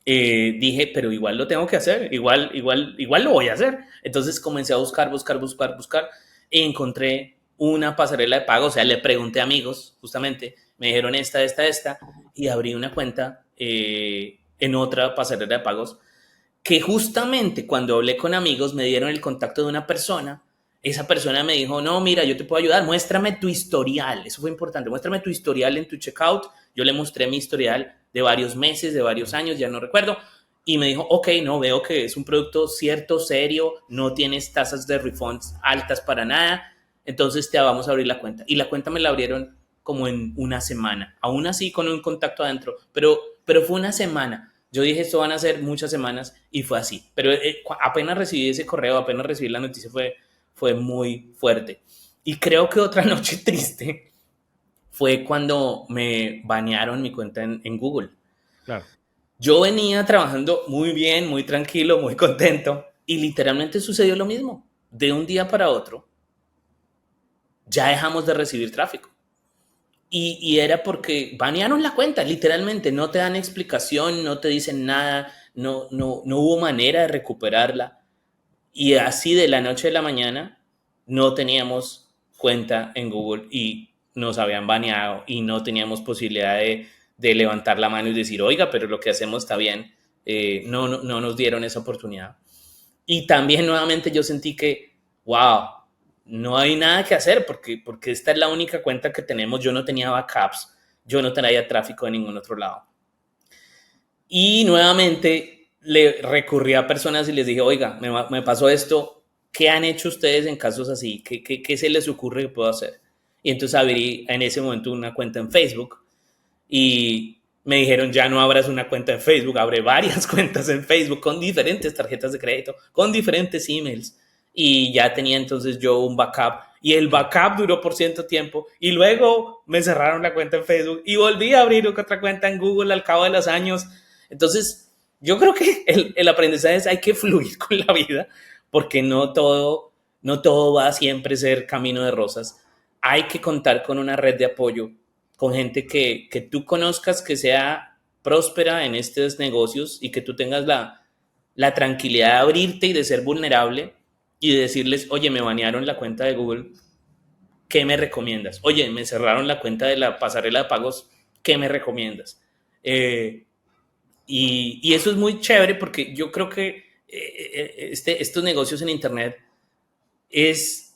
dije, pero igual lo tengo que hacer, igual lo voy a hacer. Entonces comencé a buscar y encontré una pasarela de pago, o sea, le pregunté a amigos, justamente, me dijeron esta, y abrí una cuenta en otra pasarela de pagos, que justamente cuando hablé con amigos me dieron el contacto de una persona. Esa persona me dijo, no, mira, yo te puedo ayudar, muéstrame tu historial. Eso fue importante, muéstrame tu historial en tu checkout. Yo le mostré mi historial de varios meses, de varios años, ya no recuerdo. Y me dijo, ok, no, veo que es un producto cierto, serio, no tienes tasas de refunds altas para nada, entonces te vamos a abrir la cuenta. Y la cuenta me la abrieron como en una semana, aún así con un contacto adentro, pero fue una semana. Yo dije, esto van a ser muchas semanas y fue así. Pero apenas recibí ese correo, apenas recibí la noticia, fue muy fuerte. Y creo que otra noche triste fue cuando me banearon mi cuenta en Google. Claro. Yo venía trabajando muy bien, muy tranquilo, muy contento y literalmente sucedió lo mismo. De un día para otro, ya dejamos de recibir tráfico. Y era porque banearon la cuenta, literalmente, no te dan explicación, no te dicen nada, no hubo manera de recuperarla. Y así de la noche a la mañana no teníamos cuenta en Google y nos habían baneado y no teníamos posibilidad de levantar la mano y decir, oiga, pero lo que hacemos está bien. No nos dieron esa oportunidad. Y también nuevamente yo sentí que, wow, no hay nada que hacer porque esta es la única cuenta que tenemos. Yo no tenía backups, yo no tenía tráfico de ningún otro lado. Y nuevamente le recurrí a personas y les dije, oiga, me pasó esto, ¿qué han hecho ustedes en casos así? ¿Qué se les ocurre que puedo hacer? Y entonces abrí en ese momento una cuenta en Facebook y me dijeron, ya no abras una cuenta en Facebook, abre varias cuentas en Facebook con diferentes tarjetas de crédito, con diferentes emails. Y ya tenía entonces yo un backup y el backup duró por cierto tiempo y luego me cerraron la cuenta en Facebook y volví a abrir otra cuenta en Google al cabo de los años. Entonces, yo creo que el aprendizaje es hay que fluir con la vida porque no todo va a siempre ser camino de rosas. Hay que contar con una red de apoyo, con gente que tú conozcas, que sea próspera en estos negocios y que tú tengas la tranquilidad de abrirte y de ser vulnerable y de decirles, oye, me banearon la cuenta de Google, ¿qué me recomiendas? Oye, me cerraron la cuenta de la pasarela de pagos, ¿qué me recomiendas? Y eso es muy chévere porque yo creo que estos negocios en Internet es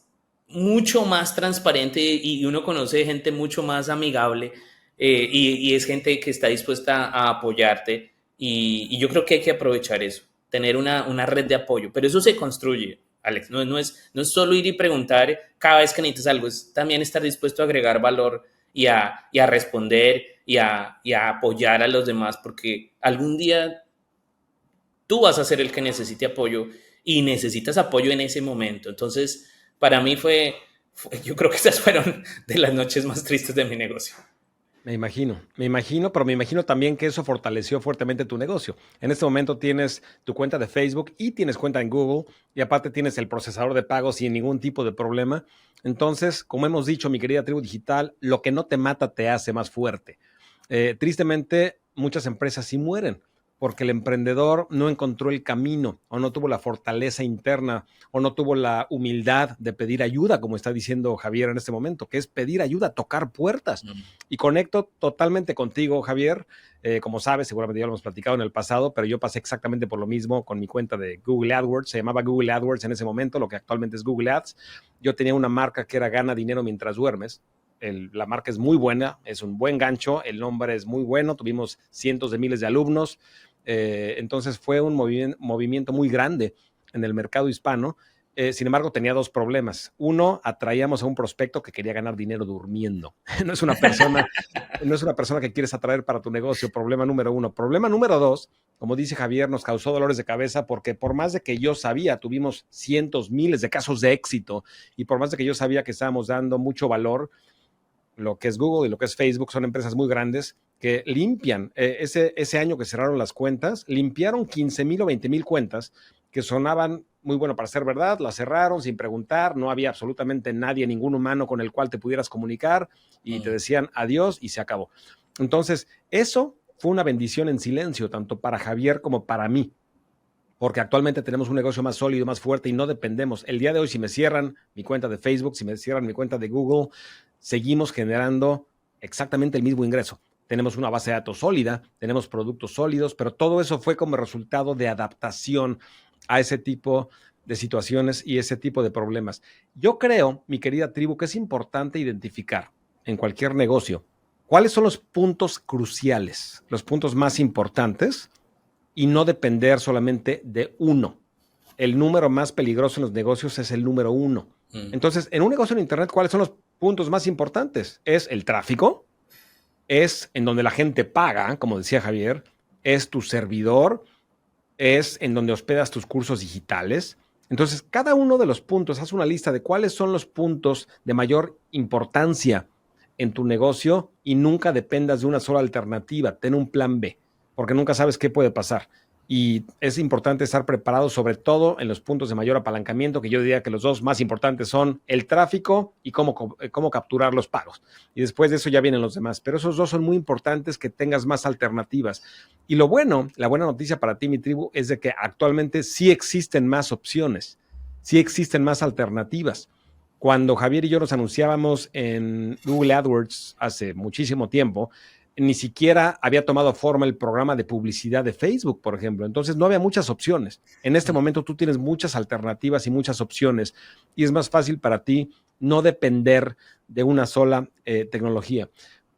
mucho más transparente y uno conoce gente mucho más amigable y es gente que está dispuesta a apoyarte y yo creo que hay que aprovechar eso, tener una red de apoyo, pero eso se construye, Alex, no es solo ir y preguntar cada vez que necesitas algo, es también estar dispuesto a agregar valor y a responder y a apoyar a los demás, porque algún día tú vas a ser el que necesite apoyo y necesitas apoyo en ese momento. Entonces, para mí yo creo que esas fueron de las noches más tristes de mi negocio. Me imagino, pero me imagino también que eso fortaleció fuertemente tu negocio. En este momento tienes tu cuenta de Facebook y tienes cuenta en Google y aparte tienes el procesador de pagos sin ningún tipo de problema. Entonces, como hemos dicho, mi querida tribu digital, lo que no te mata te hace más fuerte. Tristemente, muchas empresas sí mueren porque el emprendedor no encontró el camino o no tuvo la fortaleza interna o no tuvo la humildad de pedir ayuda, como está diciendo Javier en este momento, que es pedir ayuda, tocar puertas. Y conecto totalmente contigo, Javier. Como sabes, seguramente ya lo hemos platicado en el pasado, pero yo pasé exactamente por lo mismo con mi cuenta de Google AdWords. Se llamaba Google AdWords en ese momento, lo que actualmente es Google Ads. Yo tenía una marca que era Gana Dinero Mientras Duermes. La marca es muy buena, es un buen gancho, el nombre es muy bueno, tuvimos cientos de miles de alumnos, entonces fue un movimiento muy grande en el mercado hispano, Sin embargo, tenía dos problemas. Uno, atraíamos a un prospecto que quería ganar dinero durmiendo. No es una persona, no es una persona que quieres atraer para tu negocio. Problema número uno. Problema número dos, como dice Javier, nos causó dolores de cabeza porque por más de que yo sabía, tuvimos cientos, miles de casos de éxito y por más de que yo sabía que estábamos dando mucho valor, lo que es Google y lo que es Facebook son empresas muy grandes que limpian. Ese año que cerraron las cuentas, limpiaron 15,000 o 20,000 cuentas que sonaban muy bueno para ser verdad, las cerraron sin preguntar, no había absolutamente nadie, ningún humano con el cual te pudieras comunicar y te decían adiós y se acabó. Entonces, eso fue una bendición en silencio, tanto para Javier como para mí, porque actualmente tenemos un negocio más sólido, más fuerte y no dependemos. El día de hoy, si me cierran mi cuenta de Facebook, si me cierran mi cuenta de Google, seguimos generando exactamente el mismo ingreso. Tenemos una base de datos sólida, tenemos productos sólidos, pero todo eso fue como resultado de adaptación a ese tipo de situaciones y ese tipo de problemas. Yo creo, mi querida tribu, que es importante identificar en cualquier negocio cuáles son los puntos cruciales, los puntos más importantes y no depender solamente de uno. El número más peligroso en los negocios es el número uno. Entonces, en un negocio en Internet, ¿cuáles son los puntos más importantes? Es el tráfico, es en donde la gente paga, como decía Javier, es tu servidor, es en donde hospedas tus cursos digitales. Entonces, cada uno de los puntos, haz una lista de cuáles son los puntos de mayor importancia en tu negocio y nunca dependas de una sola alternativa. Ten un plan B, porque nunca sabes qué puede pasar. Y es importante estar preparado, sobre todo en los puntos de mayor apalancamiento, que yo diría que los dos más importantes son el tráfico y cómo capturar los pagos. Y después de eso ya vienen los demás. Pero esos dos son muy importantes, que tengas más alternativas. Y la buena noticia para ti, mi tribu, es de que actualmente sí existen más opciones, sí existen más alternativas. Cuando Javier y yo nos anunciábamos en Google AdWords hace muchísimo tiempo, ni siquiera había tomado forma el programa de publicidad de Facebook, por ejemplo. Entonces no había muchas opciones. En este momento tú tienes muchas alternativas y muchas opciones y es más fácil para ti no depender de una sola tecnología.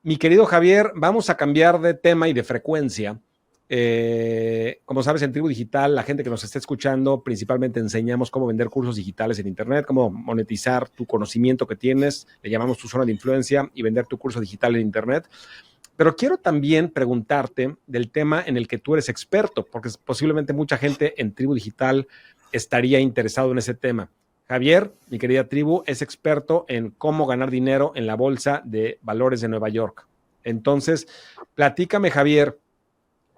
Mi querido Javier, vamos a cambiar de tema y de frecuencia. Como sabes, en Tribu Digital, la gente que nos está escuchando, principalmente enseñamos cómo vender cursos digitales en Internet, cómo monetizar tu conocimiento que tienes, le llamamos tu zona de influencia y vender tu curso digital en Internet. Pero quiero también preguntarte del tema en el que tú eres experto, porque posiblemente mucha gente en Tribu Digital estaría interesado en ese tema. Javier, mi querida tribu, es experto en cómo ganar dinero en la Bolsa de Valores de Nueva York. Entonces, platícame, Javier,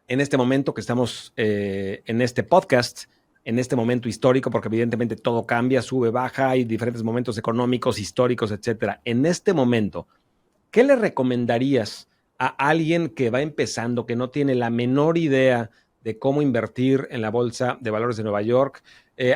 en este momento que estamos en este podcast, en este momento histórico, porque evidentemente todo cambia, sube, baja, hay diferentes momentos económicos, históricos, etcétera. En este momento, ¿qué le recomendarías a alguien que va empezando, que no tiene la menor idea de cómo invertir en la Bolsa de Valores de Nueva York?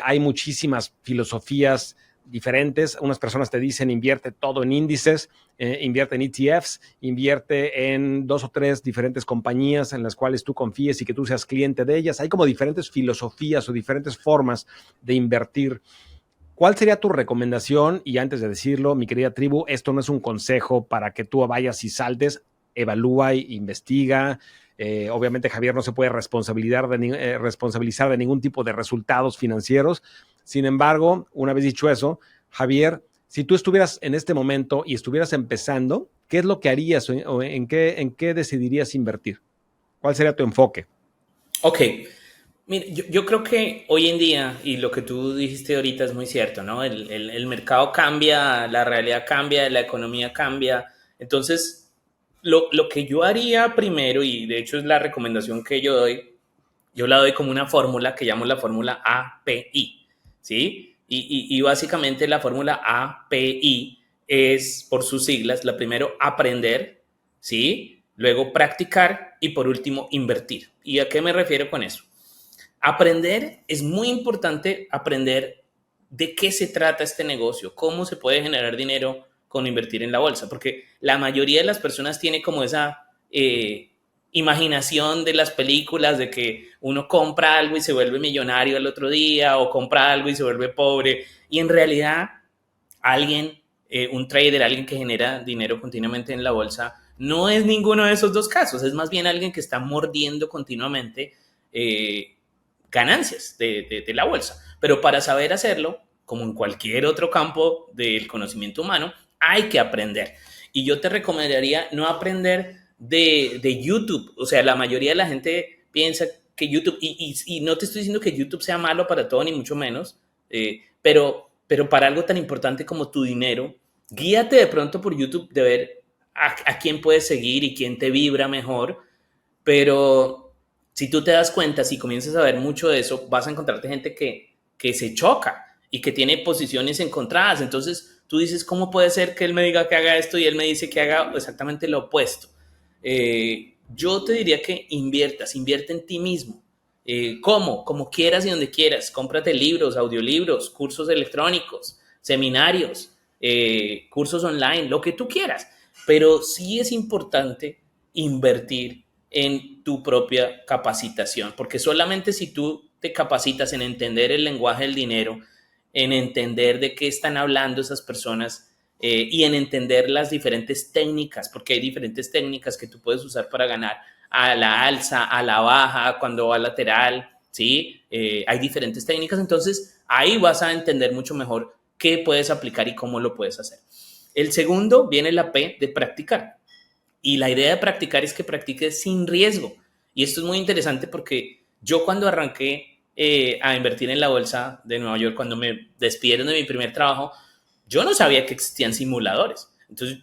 Hay muchísimas filosofías diferentes. Unas personas te dicen invierte todo en índices, invierte en ETFs, invierte en 2 o 3 diferentes compañías en las cuales tú confíes y que tú seas cliente de ellas. Hay como diferentes filosofías o diferentes formas de invertir. ¿Cuál sería tu recomendación? Y antes de decirlo, mi querida tribu, esto no es un consejo para que tú vayas y saltes, evalúa e investiga. Obviamente Javier no se puede responsabilizar de ningún tipo de resultados financieros. Sin embargo, una vez dicho eso, Javier, si tú estuvieras en este momento y estuvieras empezando, ¿qué es lo que harías o en qué decidirías invertir? ¿Cuál sería tu enfoque? Ok. Mira, yo creo que hoy en día, y lo que tú dijiste ahorita es muy cierto, ¿no? El mercado cambia, la realidad cambia, la economía cambia. Entonces, lo que yo haría primero, y de hecho es la recomendación que yo la doy como una fórmula que llamo la fórmula API, ¿sí? Y básicamente la fórmula API es, por sus siglas, la primero, aprender, ¿sí? Luego practicar y por último, invertir. ¿Y a qué me refiero con eso? Aprender, es muy importante aprender de qué se trata este negocio, cómo se puede generar dinero con invertir en la bolsa, porque la mayoría de las personas tiene como esa imaginación de las películas de que uno compra algo y se vuelve millonario al otro día o compra algo y se vuelve pobre, y en realidad alguien, un trader, alguien que genera dinero continuamente en la bolsa, no es ninguno de esos dos casos, es más bien alguien que está mordiendo continuamente ganancias de la bolsa. Pero para saber hacerlo, como en cualquier otro campo del conocimiento humano, hay que aprender. Y yo te recomendaría no aprender de YouTube. O sea, la mayoría de la gente piensa que YouTube, y no te estoy diciendo que YouTube sea malo para todo, ni mucho menos, pero para algo tan importante como tu dinero, guíate de pronto por YouTube de ver a quién puedes seguir y quién te vibra mejor, pero si tú te das cuenta, si comienzas a ver mucho de eso, vas a encontrarte gente que se choca y que tiene posiciones encontradas. Entonces tú dices, ¿cómo puede ser que él me diga que haga esto y él me dice que haga exactamente lo opuesto? Yo te diría que invierte en ti mismo. ¿Cómo? Como quieras y donde quieras. Cómprate libros, audiolibros, cursos electrónicos, seminarios, cursos online, lo que tú quieras. Pero sí es importante invertir en tu propia capacitación, porque solamente si tú te capacitas en entender el lenguaje del dinero, en entender de qué están hablando esas personas y en entender las diferentes técnicas, porque hay diferentes técnicas que tú puedes usar para ganar a la alza, a la baja, cuando va lateral, ¿sí? Hay diferentes técnicas, entonces ahí vas a entender mucho mejor qué puedes aplicar y cómo lo puedes hacer. El segundo viene la P de practicar. Y la idea de practicar es que practiques sin riesgo. Y esto es muy interesante porque yo cuando arranqué a invertir en la bolsa de Nueva York, cuando me despidieron de mi primer trabajo, yo no sabía que existían simuladores. Entonces,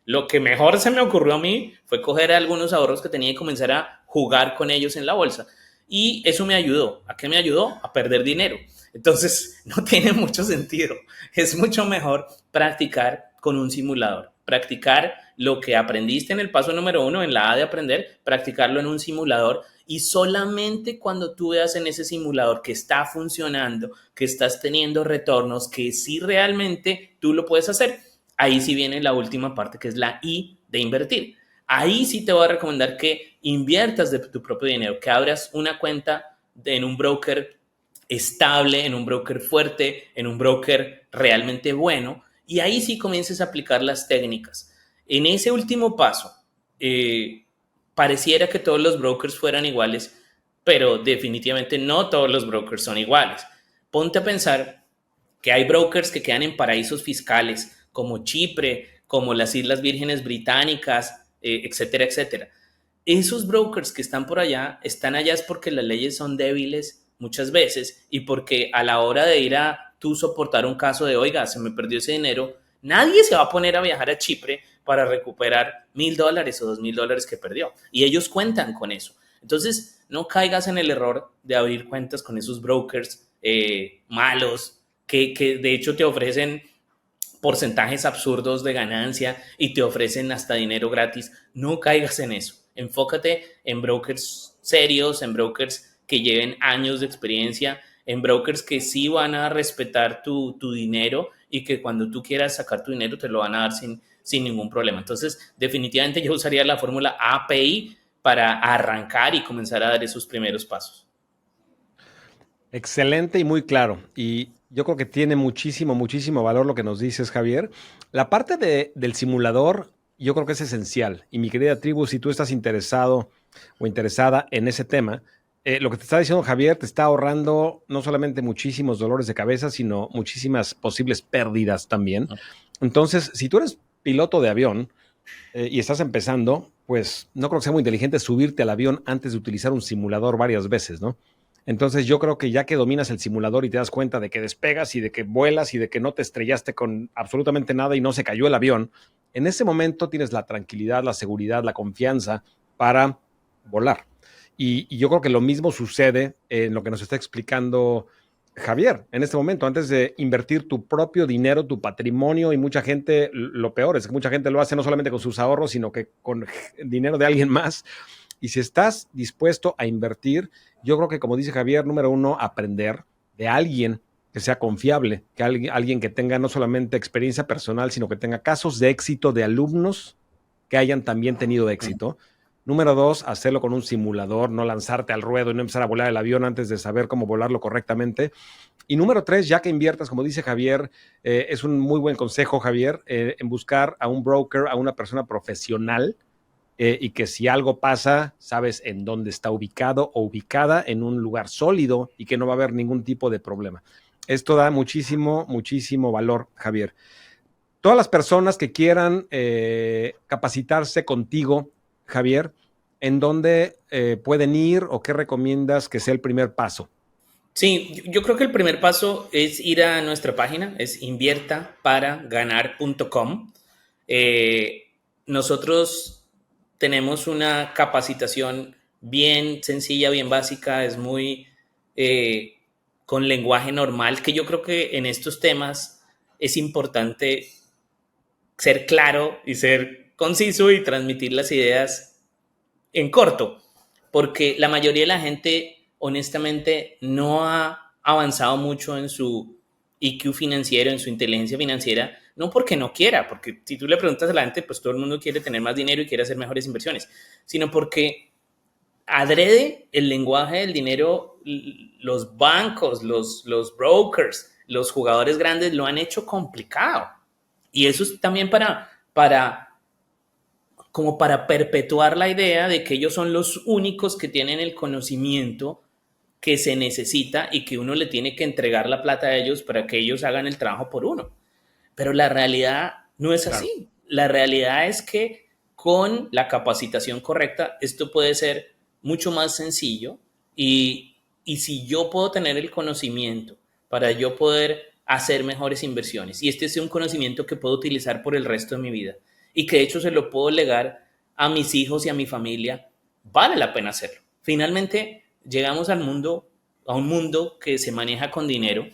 lo que mejor se me ocurrió a mí fue coger algunos ahorros que tenía y comenzar a jugar con ellos en la bolsa. Y eso me ayudó. ¿A qué me ayudó? A perder dinero. Entonces, no tiene mucho sentido. Es mucho mejor practicar con un simulador. Practicar lo que aprendiste en el paso número 1, en la A de aprender, practicarlo en un simulador y solamente cuando tú veas en ese simulador que está funcionando, que estás teniendo retornos, que sí realmente tú lo puedes hacer, ahí sí viene la última parte que es la I de invertir. Ahí sí te voy a recomendar que inviertas de tu propio dinero, que abras una cuenta en un broker estable, en un broker fuerte, en un broker realmente bueno, y ahí sí comiences a aplicar las técnicas. En ese último paso, eh, pareciera que todos los brokers fueran iguales, pero definitivamente no todos los brokers son iguales. Ponte a pensar que hay brokers que quedan en paraísos fiscales, como Chipre, como las Islas Vírgenes Británicas, etcétera, etcétera. Esos brokers que están allá es porque las leyes son débiles muchas veces y porque a la hora de ir a tú soportar un caso de, oiga, se me perdió ese dinero, nadie se va a poner a viajar a Chipre para recuperar $1,000 o $2,000 que perdió. Y ellos cuentan con eso. Entonces, no caigas en el error de abrir cuentas con esos brokers malos que de hecho te ofrecen porcentajes absurdos de ganancia y te ofrecen hasta dinero gratis. No caigas en eso. Enfócate en brokers serios, en brokers que lleven años de experiencia, en brokers que sí van a respetar tu dinero y que cuando tú quieras sacar tu dinero te lo van a dar sin ningún problema. Entonces, definitivamente yo usaría la fórmula API para arrancar y comenzar a dar esos primeros pasos. Excelente y muy claro. Y yo creo que tiene muchísimo, muchísimo valor lo que nos dices, Javier. La parte del simulador, yo creo que es esencial. Y mi querida tribu, si tú estás interesado o interesada en ese tema, lo que te está diciendo Javier te está ahorrando no solamente muchísimos dolores de cabeza, sino muchísimas posibles pérdidas también. Entonces, si tú eres piloto de avión y estás empezando, pues no creo que sea muy inteligente subirte al avión antes de utilizar un simulador varias veces, ¿no? Entonces yo creo que ya que dominas el simulador y te das cuenta de que despegas y de que vuelas y de que no te estrellaste con absolutamente nada y no se cayó el avión, en ese momento tienes la tranquilidad, la seguridad, la confianza para volar. Y yo creo que lo mismo sucede en lo que nos está explicando Javier en este momento, antes de invertir tu propio dinero, tu patrimonio, y mucha gente, lo peor es que mucha gente lo hace no solamente con sus ahorros, sino que con dinero de alguien más. Y si estás dispuesto a invertir, yo creo que, como dice Javier, número uno, aprender de alguien que sea confiable, que alguien que tenga no solamente experiencia personal, sino que tenga casos de éxito de alumnos que hayan también tenido éxito. Número dos, hacerlo con un simulador, no lanzarte al ruedo y no empezar a volar el avión antes de saber cómo volarlo correctamente. Y número tres, ya que inviertas, como dice Javier, es un muy buen consejo, Javier, en buscar a un broker, a una persona profesional, y que si algo pasa, sabes en dónde está ubicado o ubicada, en un lugar sólido y que no va a haber ningún tipo de problema. Esto da muchísimo, muchísimo valor, Javier. Todas las personas que quieran capacitarse contigo, Javier, ¿en dónde pueden ir o qué recomiendas que sea el primer paso? Sí, yo creo que el primer paso es ir a nuestra página, es inviertaparaganar.com. Eh, Nosotros tenemos una capacitación bien sencilla, bien básica, es muy eh, con lenguaje normal, que yo creo que en estos temas es importante ser claro y ser conciso y transmitir las ideas en corto, porque la mayoría de la gente honestamente no ha avanzado mucho en su IQ financiero, en su inteligencia financiera, no porque no quiera, porque si tú le preguntas a la gente, pues todo el mundo quiere tener más dinero y quiere hacer mejores inversiones, sino porque adrede el lenguaje del dinero, los bancos, los brokers, los jugadores grandes lo han hecho complicado. Y eso es también como para perpetuar la idea de que ellos son los únicos que tienen el conocimiento que se necesita y que uno le tiene que entregar la plata a ellos para que ellos hagan el trabajo por uno. Pero la realidad no es Claro. así. La realidad es que con la capacitación correcta esto puede ser mucho más sencillo y si yo puedo tener el conocimiento para yo poder hacer mejores inversiones y este es un conocimiento que puedo utilizar por el resto de mi vida y que de hecho se lo puedo legar a mis hijos y a mi familia, vale la pena hacerlo. Finalmente llegamos al mundo, a un mundo que se maneja con dinero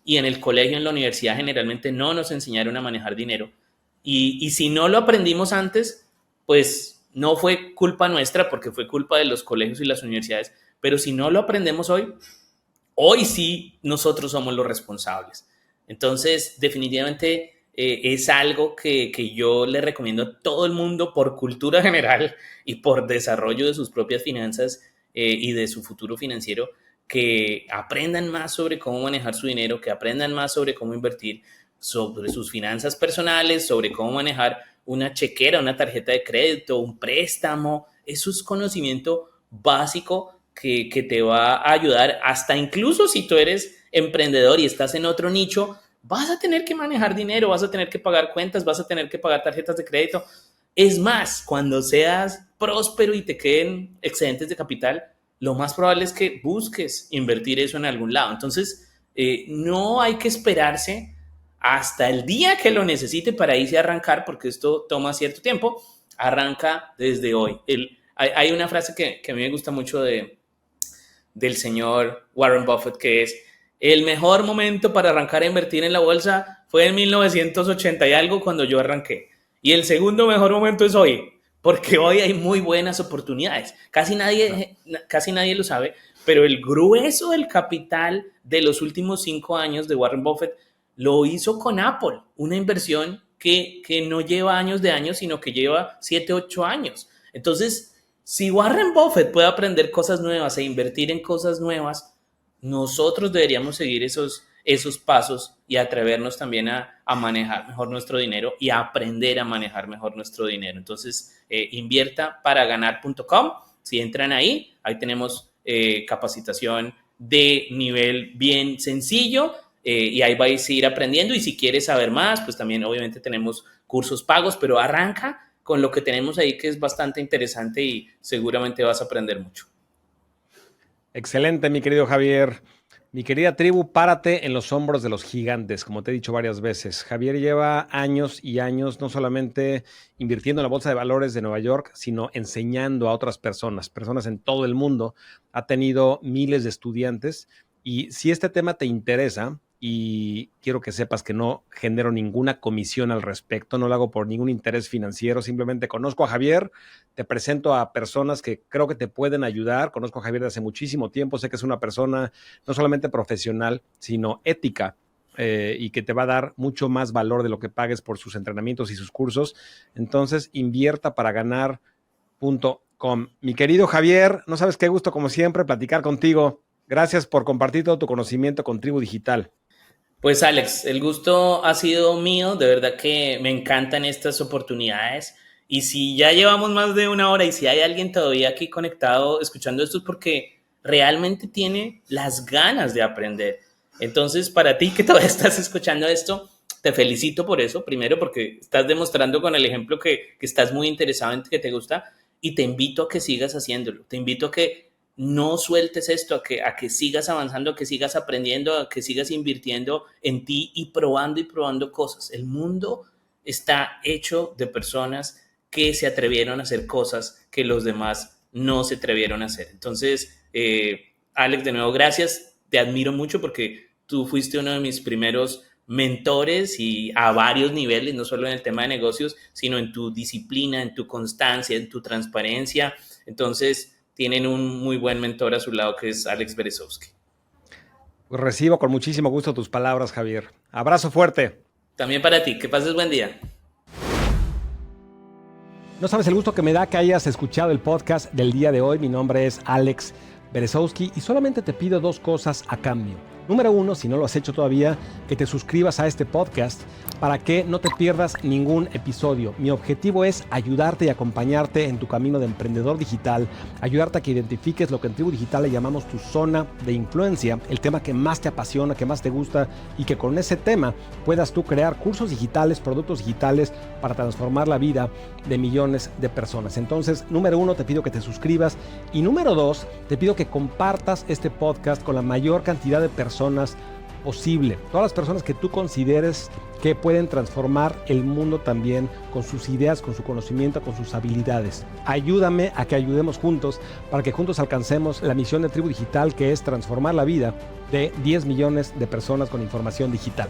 y en el colegio, en la universidad generalmente no nos enseñaron a manejar dinero y si no lo aprendimos antes, pues no fue culpa nuestra porque fue culpa de los colegios y las universidades, pero si no lo aprendemos hoy, hoy sí nosotros somos los responsables. Entonces, definitivamente es algo que yo le recomiendo a todo el mundo por cultura general y por desarrollo de sus propias finanzas y de su futuro financiero, que aprendan más sobre cómo manejar su dinero, que aprendan más sobre cómo invertir, sobre sus finanzas personales, sobre cómo manejar una chequera, una tarjeta de crédito, un préstamo. Eso es conocimiento básico que te va a ayudar hasta incluso si tú eres emprendedor y estás en otro nicho, vas a tener que manejar dinero, vas a tener que pagar cuentas, vas a tener que pagar tarjetas de crédito. Es más, cuando seas próspero y te queden excedentes de capital, lo más probable es que busques invertir eso en algún lado. Entonces, no hay que esperarse hasta el día que lo necesite para irse a arrancar, porque esto toma cierto tiempo. Arranca desde hoy. Hay una frase que a mí me gusta mucho del señor Warren Buffett, que es: el mejor momento para arrancar a invertir en la bolsa fue en 1980 y algo cuando yo arranqué. Y el segundo mejor momento es hoy, porque hoy hay muy buenas oportunidades. Casi nadie lo sabe, pero el grueso del capital de los últimos 5 años de Warren Buffett lo hizo con Apple, una inversión que no lleva años de años, sino que lleva 7, 8 años. Entonces, si Warren Buffett puede aprender cosas nuevas e invertir en cosas nuevas, nosotros deberíamos seguir esos pasos y atrevernos también a manejar mejor nuestro dinero y a aprender a manejar mejor nuestro dinero. Entonces, inviertaparaganar.com. Si entran ahí tenemos capacitación de nivel bien sencillo y ahí vais a ir aprendiendo. Y si quieres saber más, pues también obviamente tenemos cursos pagos, pero arranca con lo que tenemos ahí que es bastante interesante y seguramente vas a aprender mucho. Excelente, mi querido Javier. Mi querida tribu, párate en los hombros de los gigantes, como te he dicho varias veces. Javier lleva años y años no solamente invirtiendo en la Bolsa de Valores de Nueva York, sino enseñando a otras personas, personas en todo el mundo. Ha tenido miles de estudiantes y si este tema te interesa, y quiero que sepas que no genero ninguna comisión al respecto, no lo hago por ningún interés financiero, simplemente conozco a Javier, te presento a personas que creo que te pueden ayudar. Conozco a Javier de hace muchísimo tiempo, sé que es una persona no solamente profesional, sino ética, y que te va a dar mucho más valor de lo que pagues por sus entrenamientos y sus cursos. Entonces, invierta para ganar.com. Mi querido Javier, no sabes qué gusto, como siempre, platicar contigo. Gracias por compartir todo tu conocimiento con Tribu Digital. Pues Alex, el gusto ha sido mío, de verdad que me encantan estas oportunidades y si ya llevamos más de una hora y si hay alguien todavía aquí conectado escuchando esto es porque realmente tiene las ganas de aprender. Entonces, para ti que todavía estás escuchando esto, te felicito por eso. Primero, porque estás demostrando con el ejemplo que estás muy interesado en que te gusta, y te invito a que sigas haciéndolo. Te invito a que no sueltes esto, a que sigas avanzando, a que sigas aprendiendo, a que sigas invirtiendo en ti y probando cosas. El mundo está hecho de personas que se atrevieron a hacer cosas que los demás no se atrevieron a hacer. Entonces, Alex, de nuevo, gracias. Te admiro mucho porque tú fuiste uno de mis primeros mentores y a varios niveles, no solo en el tema de negocios, sino en tu disciplina, en tu constancia, en tu transparencia. Entonces, tienen un muy buen mentor a su lado que es Alex Berezovsky. Recibo con muchísimo gusto tus palabras, Javier. Abrazo fuerte. También para ti, que pases buen día. No sabes el gusto que me da que hayas escuchado el podcast del día de hoy. Mi nombre es Alex Berezovsky y solamente te pido 2 cosas a cambio. Número 1, si no lo has hecho todavía, que te suscribas a este podcast para que no te pierdas ningún episodio. Mi objetivo es ayudarte y acompañarte en tu camino de emprendedor digital, ayudarte a que identifiques lo que en Tribu Digital le llamamos tu zona de influencia, el tema que más te apasiona, que más te gusta, y que con ese tema puedas tú crear cursos digitales, productos digitales para transformar la vida de millones de personas. Entonces, número 1, te pido que te suscribas, y número 2, te pido que compartas este podcast con la mayor cantidad de personas posible. Todas las personas que tú consideres que pueden transformar el mundo también con sus ideas, con su conocimiento, con sus habilidades. Ayúdame a que ayudemos juntos para que juntos alcancemos la misión de Tribu Digital, que es transformar la vida de 10 millones de personas con información digital.